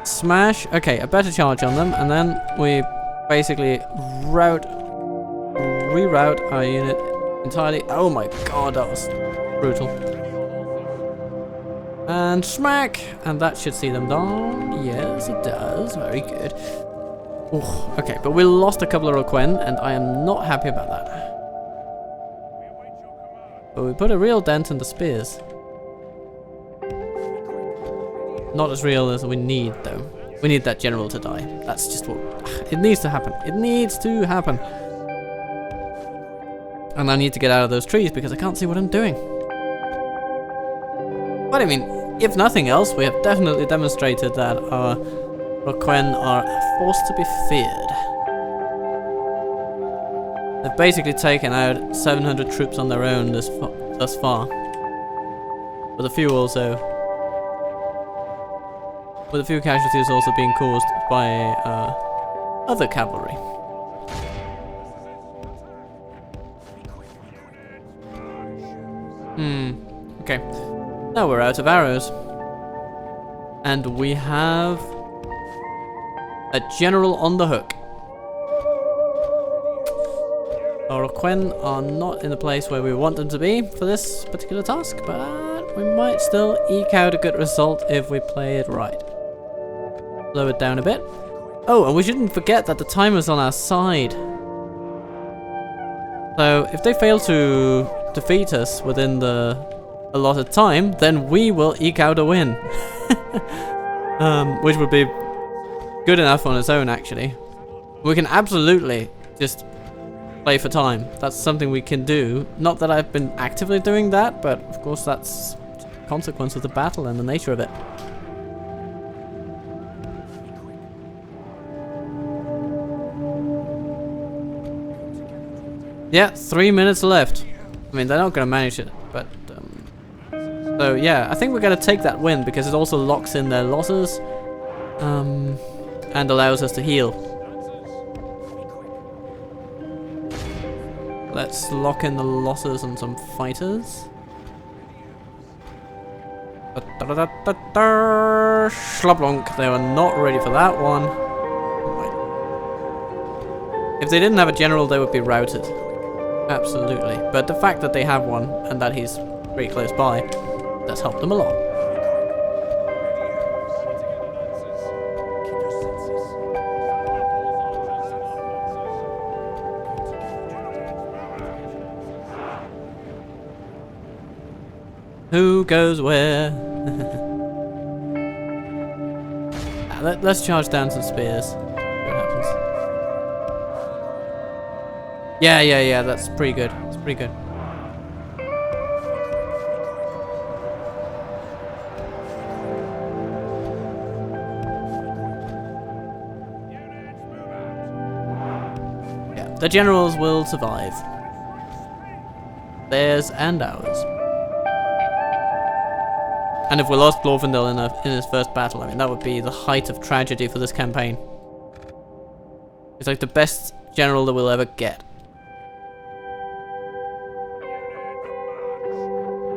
Smash. Okay, a better charge on them, and then we basically reroute our unit entirely. Oh my god, that was brutal. And smack! And that should see them down. Yes, it does. Very good. Ooh, okay, but we lost a couple of Roquen, and I am not happy about that. But we put a real dent in the spears. Not as real as we need, though. We need that general to die. That's just what... It needs to happen. It needs to happen. And I need to get out of those trees because I can't see what I'm doing. But I mean, if nothing else, we have definitely demonstrated that our Roquen are a force to be feared. They've basically taken out 700 troops on their own thus far. With a few casualties also being caused by other cavalry. Okay. Now we're out of arrows. And we have a general on the hook. Our Roquen are not in the place where we want them to be for this particular task, but we might still eke out a good result if we play it right. Slow it down a bit. Oh, and we shouldn't forget that the timer's on our side. So if they fail to defeat us within the allotted time, then we will eke out a win. Which would be good enough on its own, actually. We can absolutely just play for time. That's something we can do. Not that I've been actively doing that, but of course that's a consequence of the battle and the nature of it. Yeah, 3 minutes left. I mean, they're not going to manage it, but... so, yeah, I think we're going to take that win because it also locks in their losses and allows us to heal. Let's lock in the losses on some fighters. Schlablonk, they were not ready for that one. If they didn't have a general, they would be routed. Absolutely. But the fact that they have one, and that he's pretty close by, that's helped them a lot. Who goes where? Let's charge down some spears. See what happens. Yeah, that's pretty good. It's pretty good. Yeah, the generals will survive. Theirs and ours. And if we lost Glorfindel in his first battle, I mean, that would be the height of tragedy for this campaign. It's like the best general that we'll ever get.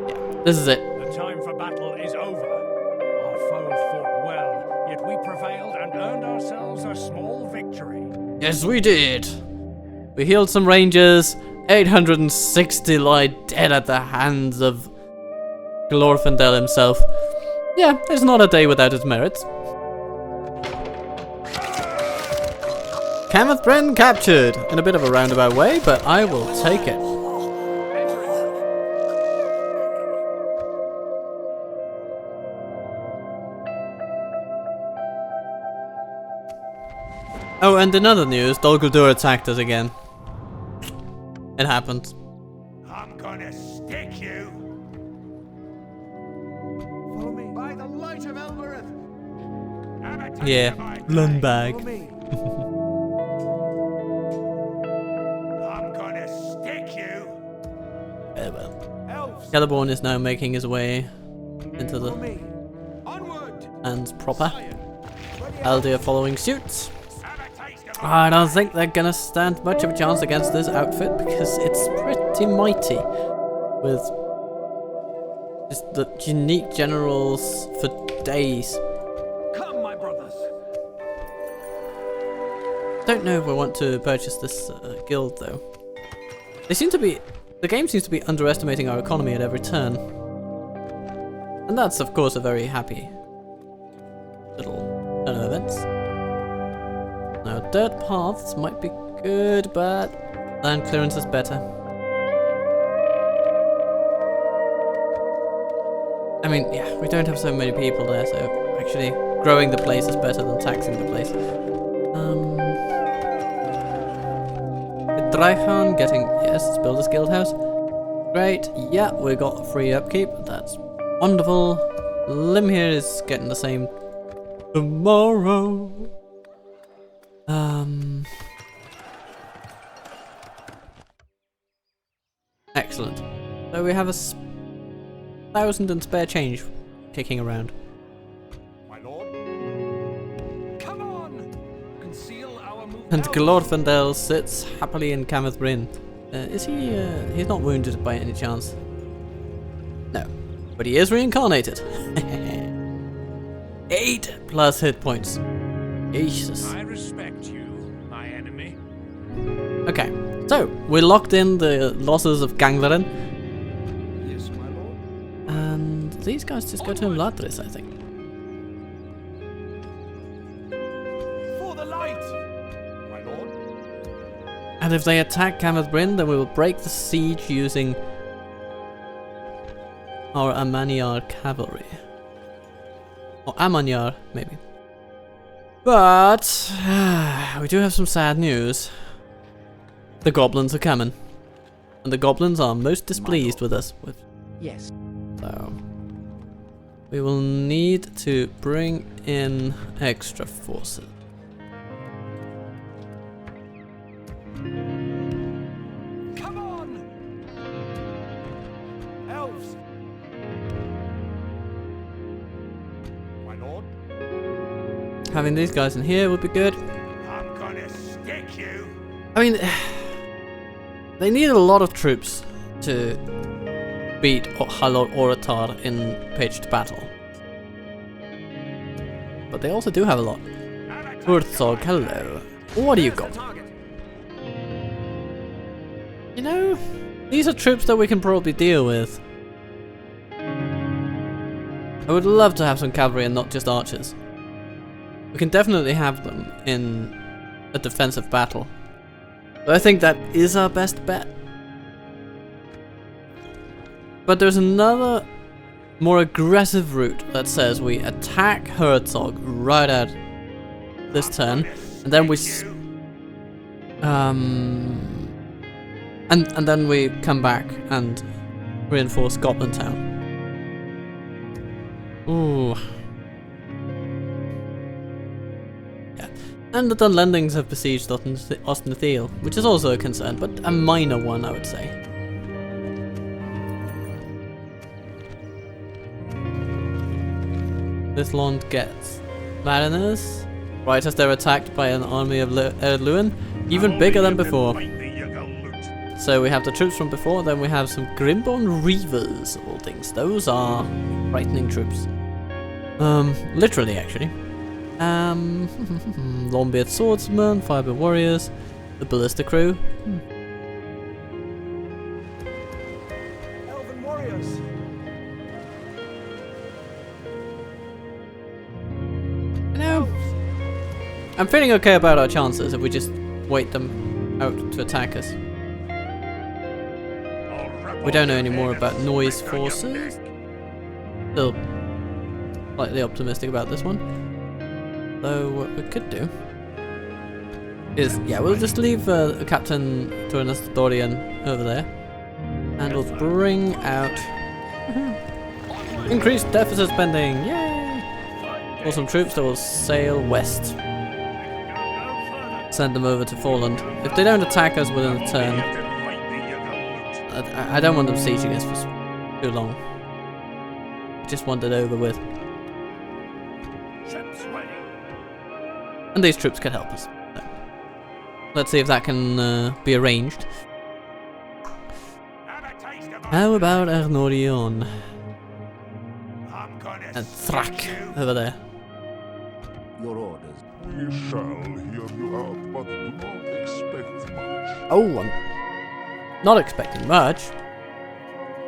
Yeah, this is it. The time for battle is over. Our foe fought well, yet we prevailed and earned ourselves a small victory. Yes, we did. We healed some rangers. 860 lie dead at the hands of Glorfindel himself. Yeah, it's not a day without its merits. Cameth Bren captured in a bit of a roundabout way, but I will take it. Oh, and in other news, Dol Guldur attacked us again. It happens. I'm gonna stick you. Follow me. By the light of Elbereth. Have a taste Yeah, of my blade. Follow Lundbag. me. I'm gonna stick you. Oh well. Elves. Celeborn is now making his way into Follow the me. Onward. hands proper. Ready. Eldir following suit. Have a taste of my I don't think they're gonna stand much of a chance against this outfit because it's pretty mighty with just the unique generals for days. Come, my brothers. Don't know if I want to purchase this guild though. The game seems to be underestimating our economy at every turn. And that's, of course, a very happy little turn of events. Now, dirt paths might be good, but land clearance is better. I mean, yeah, we don't have so many people there, so actually growing the place is better than taxing the place. Dreichan getting, yes, let's build a skilled house. Great, yeah, we got free upkeep, that's wonderful. Lim here is getting the same tomorrow. Excellent. So we have a 1,000 in spare change kicking around. My lord. Come on! Conceal our movement. And Glorfindel sits happily in Cameth Bryn. Is he, he's not wounded by any chance? No. But he is reincarnated. 8 plus hit points. Jesus. I respect you, my enemy. Okay, so we locked in the losses of Gangleren. Yes, my lord. And these guys just go to Ladris, I think. For the light! My lord. And if they attack Cameth Bryn, then we will break the siege using our Amanyar cavalry. Or Amanyar, maybe. But we do have some sad news. The goblins are coming. And the goblins are most displeased with us. Yes. So we will need to bring in extra forces. Come on! Elves! My lord. Having these guys in here would be good. I'm gonna stick you. I mean, they need a lot of troops to beat Halor Oratar in pitched battle. But they also do have a lot. Urzog, hello. What do you got? You know, these are troops that we can probably deal with. I would love to have some cavalry and not just archers. We can definitely have them in a defensive battle. But I think that is our best bet. But there's another more aggressive route that says we attack Herzog right at this turn, and then we and then we come back and reinforce Goblin Town. Ooh. Yeah. And the Dunlendings have besieged Ostenthiel, which is also a concern, but a minor one, I would say. This land gets mariners right as they're attacked by an army of Erdluin, even bigger than before. So we have the troops from before, then we have some Grimborn Reavers of all things. Those are frightening troops. Literally actually. Longbeard Swordsmen, Fiber Warriors, the Ballista Crew. Elven warriors. You know, I'm feeling okay about our chances if we just wait them out to attack us. We don't know any more about noise forces. Still slightly optimistic about this one. Though what we could do is, yeah, we'll just leave Captain Turnus-Dorian over there, and we'll bring out increased deficit spending. Yay! For some troops that will sail west. Send them over to Forland. If they don't attack us within a turn, I don't want them sieging us for too long. I just want it over with. And these troops can help us. So, let's see if that can be arranged. How about Ernorion? And Thrak over there. Your orders. We shall hear you out, but do not expect much. Oh, I'm not expecting much.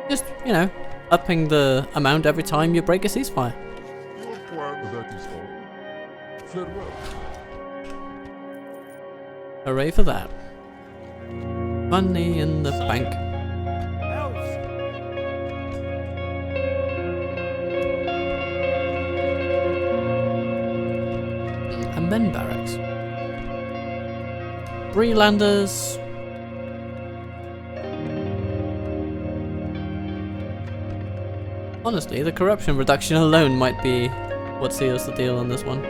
Just, you know, upping the amount every time you break a ceasefire. Your plan, that is all. Farewell. Hooray for that. Money in the bank. Elves! And men barracks. Brelanders. Honestly, the corruption reduction alone might be what seals the deal on this one.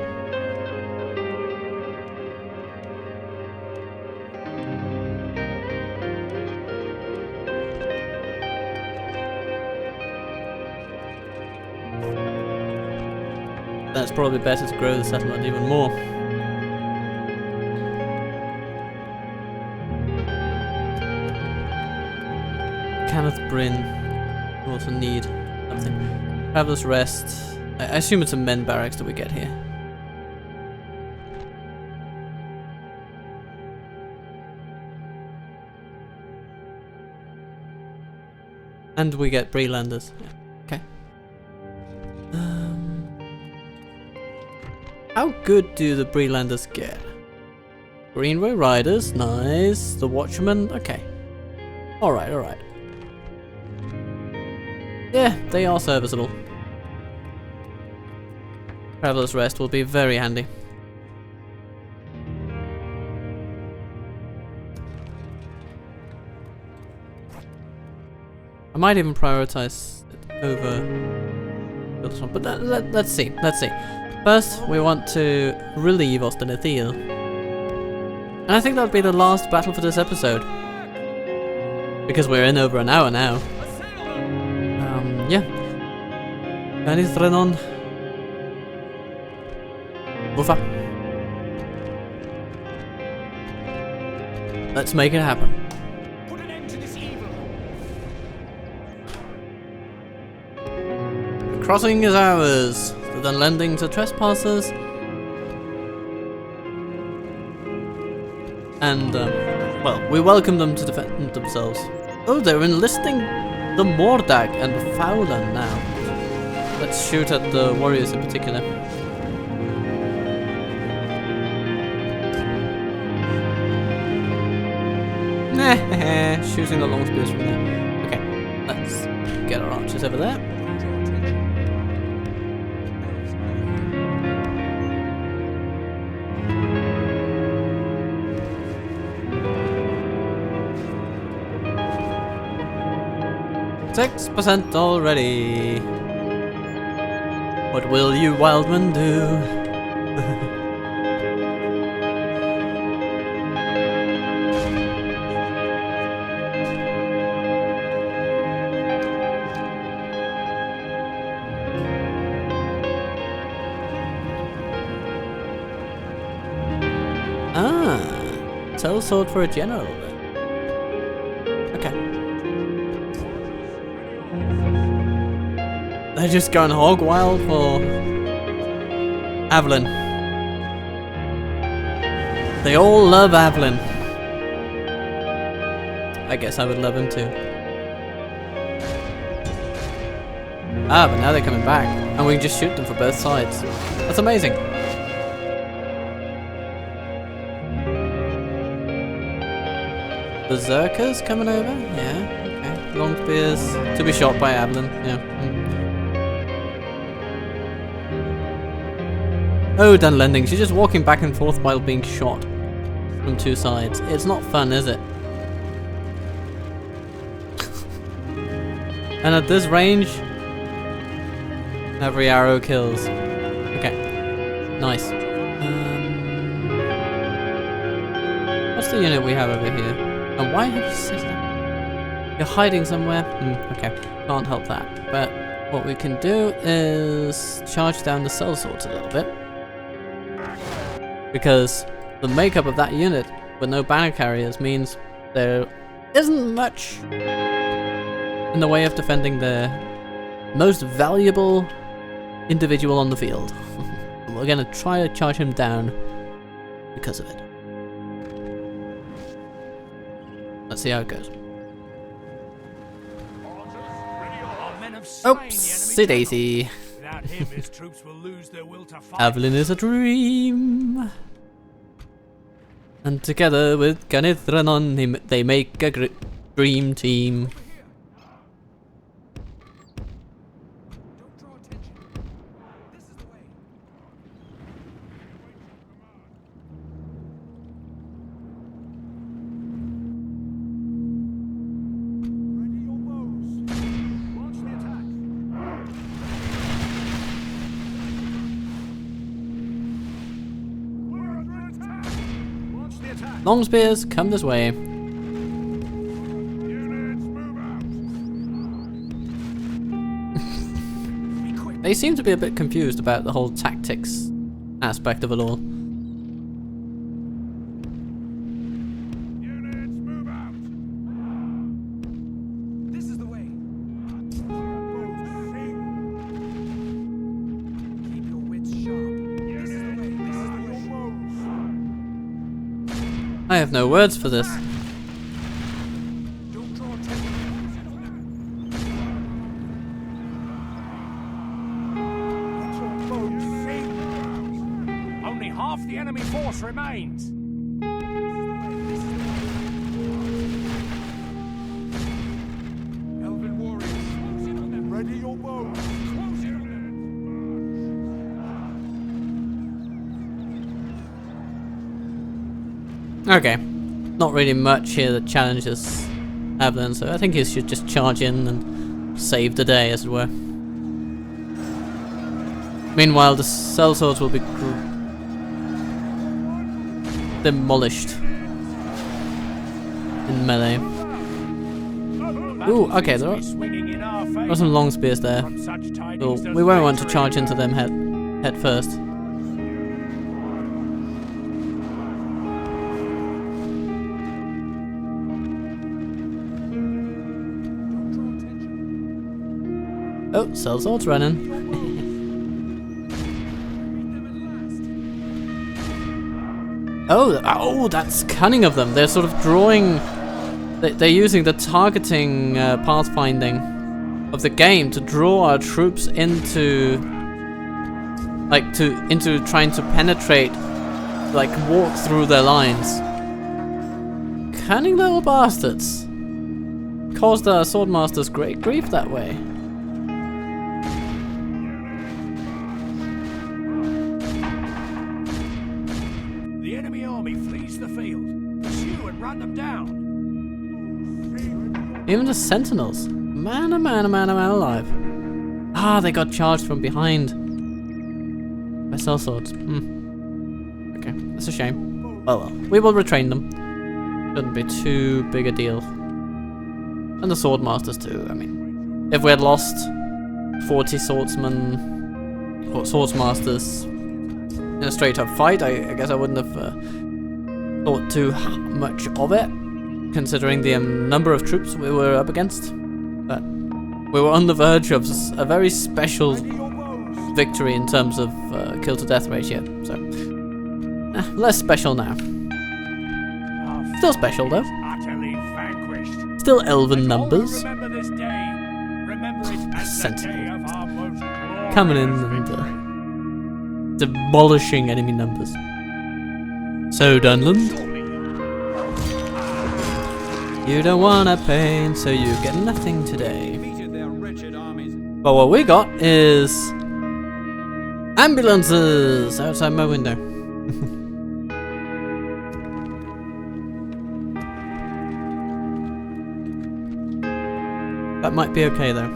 That's probably better to grow the settlement even more. Kenneth Bryn. We also need something. Traveler's Rest. I assume it's a men barracks that we get here. And we get Brelanders. Yeah. Okay. How good do the Brelanders get? Greenway Riders, nice. The Watchmen, okay. Alright, alright. Yeah, they are serviceable. Traveler's Rest will be very handy. I might even prioritize it over this one, but let's see, let's see. First, we want to relieve Ostenithil. And I think that'll be the last battle for this episode. Because we're in over an hour now. Yeah. Ganithrenon. Woofa. Let's make it happen. Put an end to this evil! The crossing is ours. So then lending to trespassers. And, well, we welcome them to defend themselves. Oh, they're enlisting the Mordag and Fowler now. Let's shoot at the warriors in particular. Nah, shooting the long spears from there. Okay, let's get our archers over there. %6 already. What will you wildmen do? Tell sword for a general then. Okay. They're just going hog wild for Avalon. They all love Avalon. I guess I would love him too. Ah, but now they're coming back. And we can just shoot them for both sides. That's amazing. Berserkers coming over? Yeah, okay. Long spears to be shot by Avalon. Yeah. Oh, Dunlending, she's just walking back and forth while being shot from two sides. It's not fun, is it? And at this range, every arrow kills. Okay, nice. What's the unit we have over here? And why have you set it up? You're hiding somewhere? Okay, can't help that. But what we can do is charge down the sellswords a little bit. Because the makeup of that unit with no banner carriers means there isn't much in the way of defending the most valuable individual on the field. We're going to try to charge him down because of it. Let's see how it goes. Our men of have slain the enemy Oopsie daisy. general. Without him, his troops will lose their will to fight. Evelyn is a dream. And together with Ganithranon, they make a dream team. Don't draw attention. This is the way. Ready your bows. Launch the attack. We're under attack. Launch the attack. Long spears, come this way. Units, move out. Be quick. They seem to be a bit confused about the whole tactics aspect of it all. Units, move out. This is the way. Keep your wits sharp. This is the way. This is the way. I have no words for this. Don't draw attention. Let your bows sing. Only half the enemy force remains. Elven warriors, close in on them. Ready your bows. Close in on them. Okay. Not really much here that challenges Evelyn, so I think he should just charge in and save the day, as it were. Meanwhile, the sellswords will be demolished in melee. Ooh, okay, there are Swinging in our favor. some long spears there. From such So tidings does we won't want to victory charge into them head first. Don't draw attention. Oh, sellsword's running. Meet them at last. Oh, that's cunning of them. They're sort of drawing. They're using the targeting pathfinding of the game to draw our troops into, into trying to penetrate, like walk through their lines. Cunning little bastards. Caused our swordmasters great grief that way. The enemy army flees the field. Pursue and run them down. Even the sentinels. Man, oh man, oh man, oh man alive. Ah, they got charged from behind. By sellswords. Okay, that's a shame. Oh well, we will retrain them. Shouldn't be too big a deal. And the swordmasters too, I mean. If we had lost 40 swordsmen or swordsmasters in a straight up fight, I guess I wouldn't have thought too much of it, considering the number of troops we were up against. But we were on the verge of a very special Ready your bows. victory in terms of kill to death ratio, so less special now. Our Still special though. utterly vanquished. Still elven Let all who numbers remember this day. Remember it as the Sentinel. day of our most glorious coming in victory. and demolishing enemy numbers. So Dunland, you don't want a pain, so you get nothing today. Defeated their wretched armies. But what we got is ambulances outside my window. That might be okay though.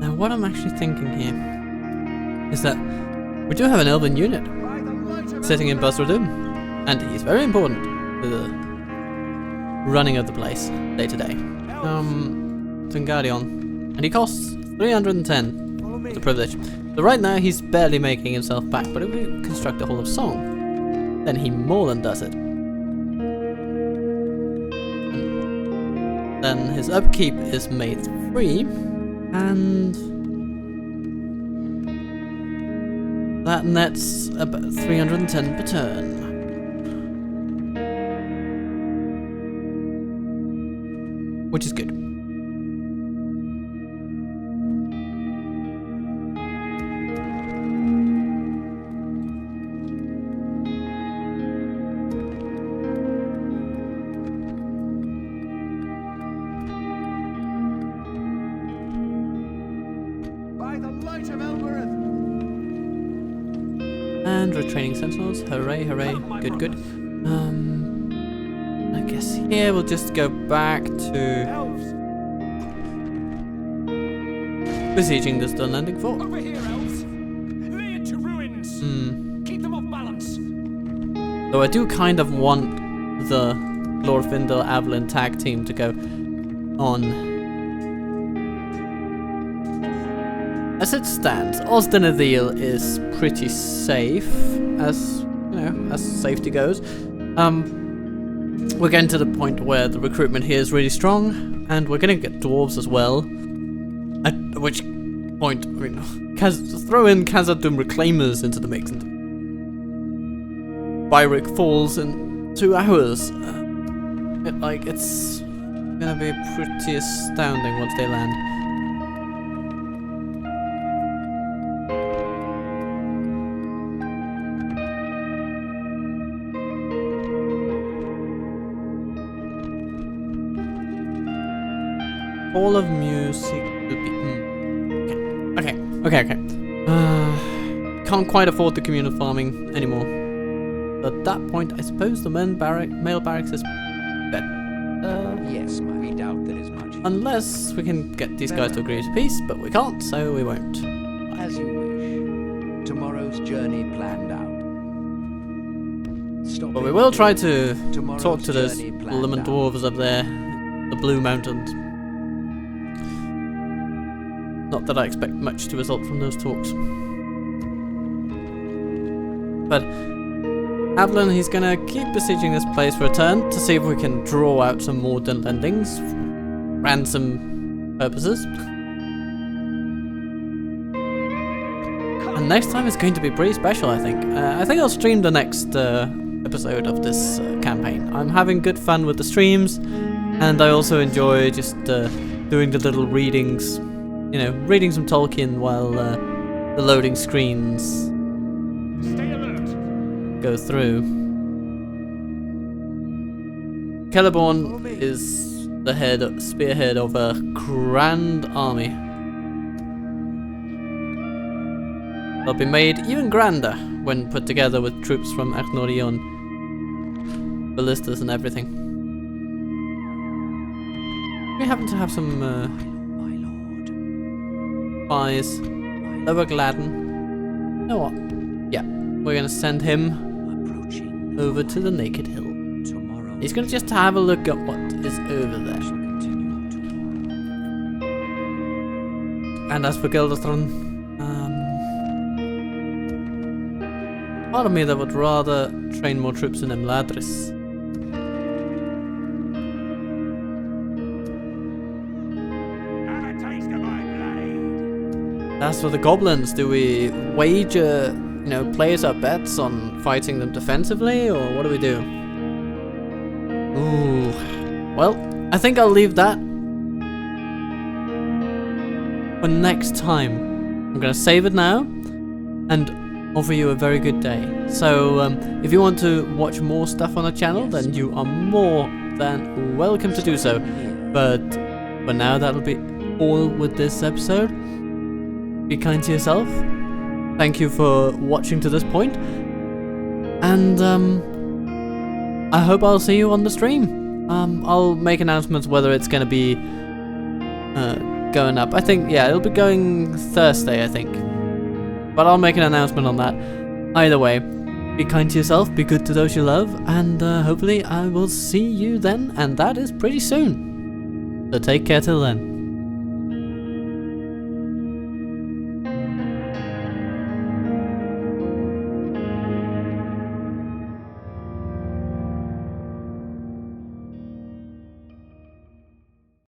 Now what I'm actually thinking here is that we do have an elven unit sitting in Basradum, and he's very important to the running of the place day to day. Tungardion, and he costs 310 Follow me. the privilege. So right now he's barely making himself back, but if we construct a Hall of Song, then he more than does it. And then his upkeep is made free, and that nets about 310 per turn. Which is good. And retraining sentinels, hooray, hooray, good, good. I guess here we'll just go back to Elves, besieging this done landing fort. over here, elves. Lay it to ruins. Keep them off balance. Though I do kind of want the Glorfindel Avalon tag team to go on. As it stands, Osdenadil is pretty safe, as you know, as safety goes. We're getting to the point where the recruitment here is really strong, and we're gonna get dwarves as well. At which point, I mean, throw in Khazad-dûm Reclaimers into the mix, and Byrick falls in 2 hours. It's gonna be pretty astounding once they land. All of music would be. Okay. Can't quite afford the communal farming anymore. At that point, I suppose the male barracks is dead. Yes, we doubt there is much. Unless we can get these guys to agree to peace, but we can't, so we won't. As you wish. Tomorrow's journey planned out. But we will try to Tomorrow's talk to those journey planned lemon out. dwarves up there, the Blue Mountains. Not that I expect much to result from those talks. But Avalon, he's gonna keep besieging this place for a turn to see if we can draw out some more lendings for ransom purposes. And next time is going to be pretty special, I think. I think I'll stream the next episode of this campaign. I'm having good fun with the streams, and I also enjoy just doing the little readings. You know, reading some Tolkien while the loading screens Stay alert. go through. Celeborn is the spearhead of a grand army. They'll be made even grander when put together with troops from Arnorion, ballistas and everything. We happen to have some spies. Lower Gladden. You know what? Yeah, we're gonna send him Approaching over to the Naked Hill. tomorrow. He's gonna just have a look at what is over there. Continue tomorrow. And as for Gildathron, part of me that would rather train more troops in Emladris. Have a taste of my blade. As for the goblins, do we wager, you know, place our bets on fighting them defensively, or what do we do? Ooh, well, I think I'll leave that for next time. I'm gonna save it now and offer you a very good day. So, if you want to watch more stuff on the channel, then you are more than welcome to do so. But for now, that'll be all with this episode. Be kind to yourself. Thank you for watching to this point. And I hope I'll see you on the stream. I'll make announcements whether it's going to be going up. I think, yeah, it'll be going Thursday, I think. But I'll make an announcement on that. Either way, be kind to yourself, be good to those you love, and hopefully I will see you then, and that is pretty soon. So take care till then.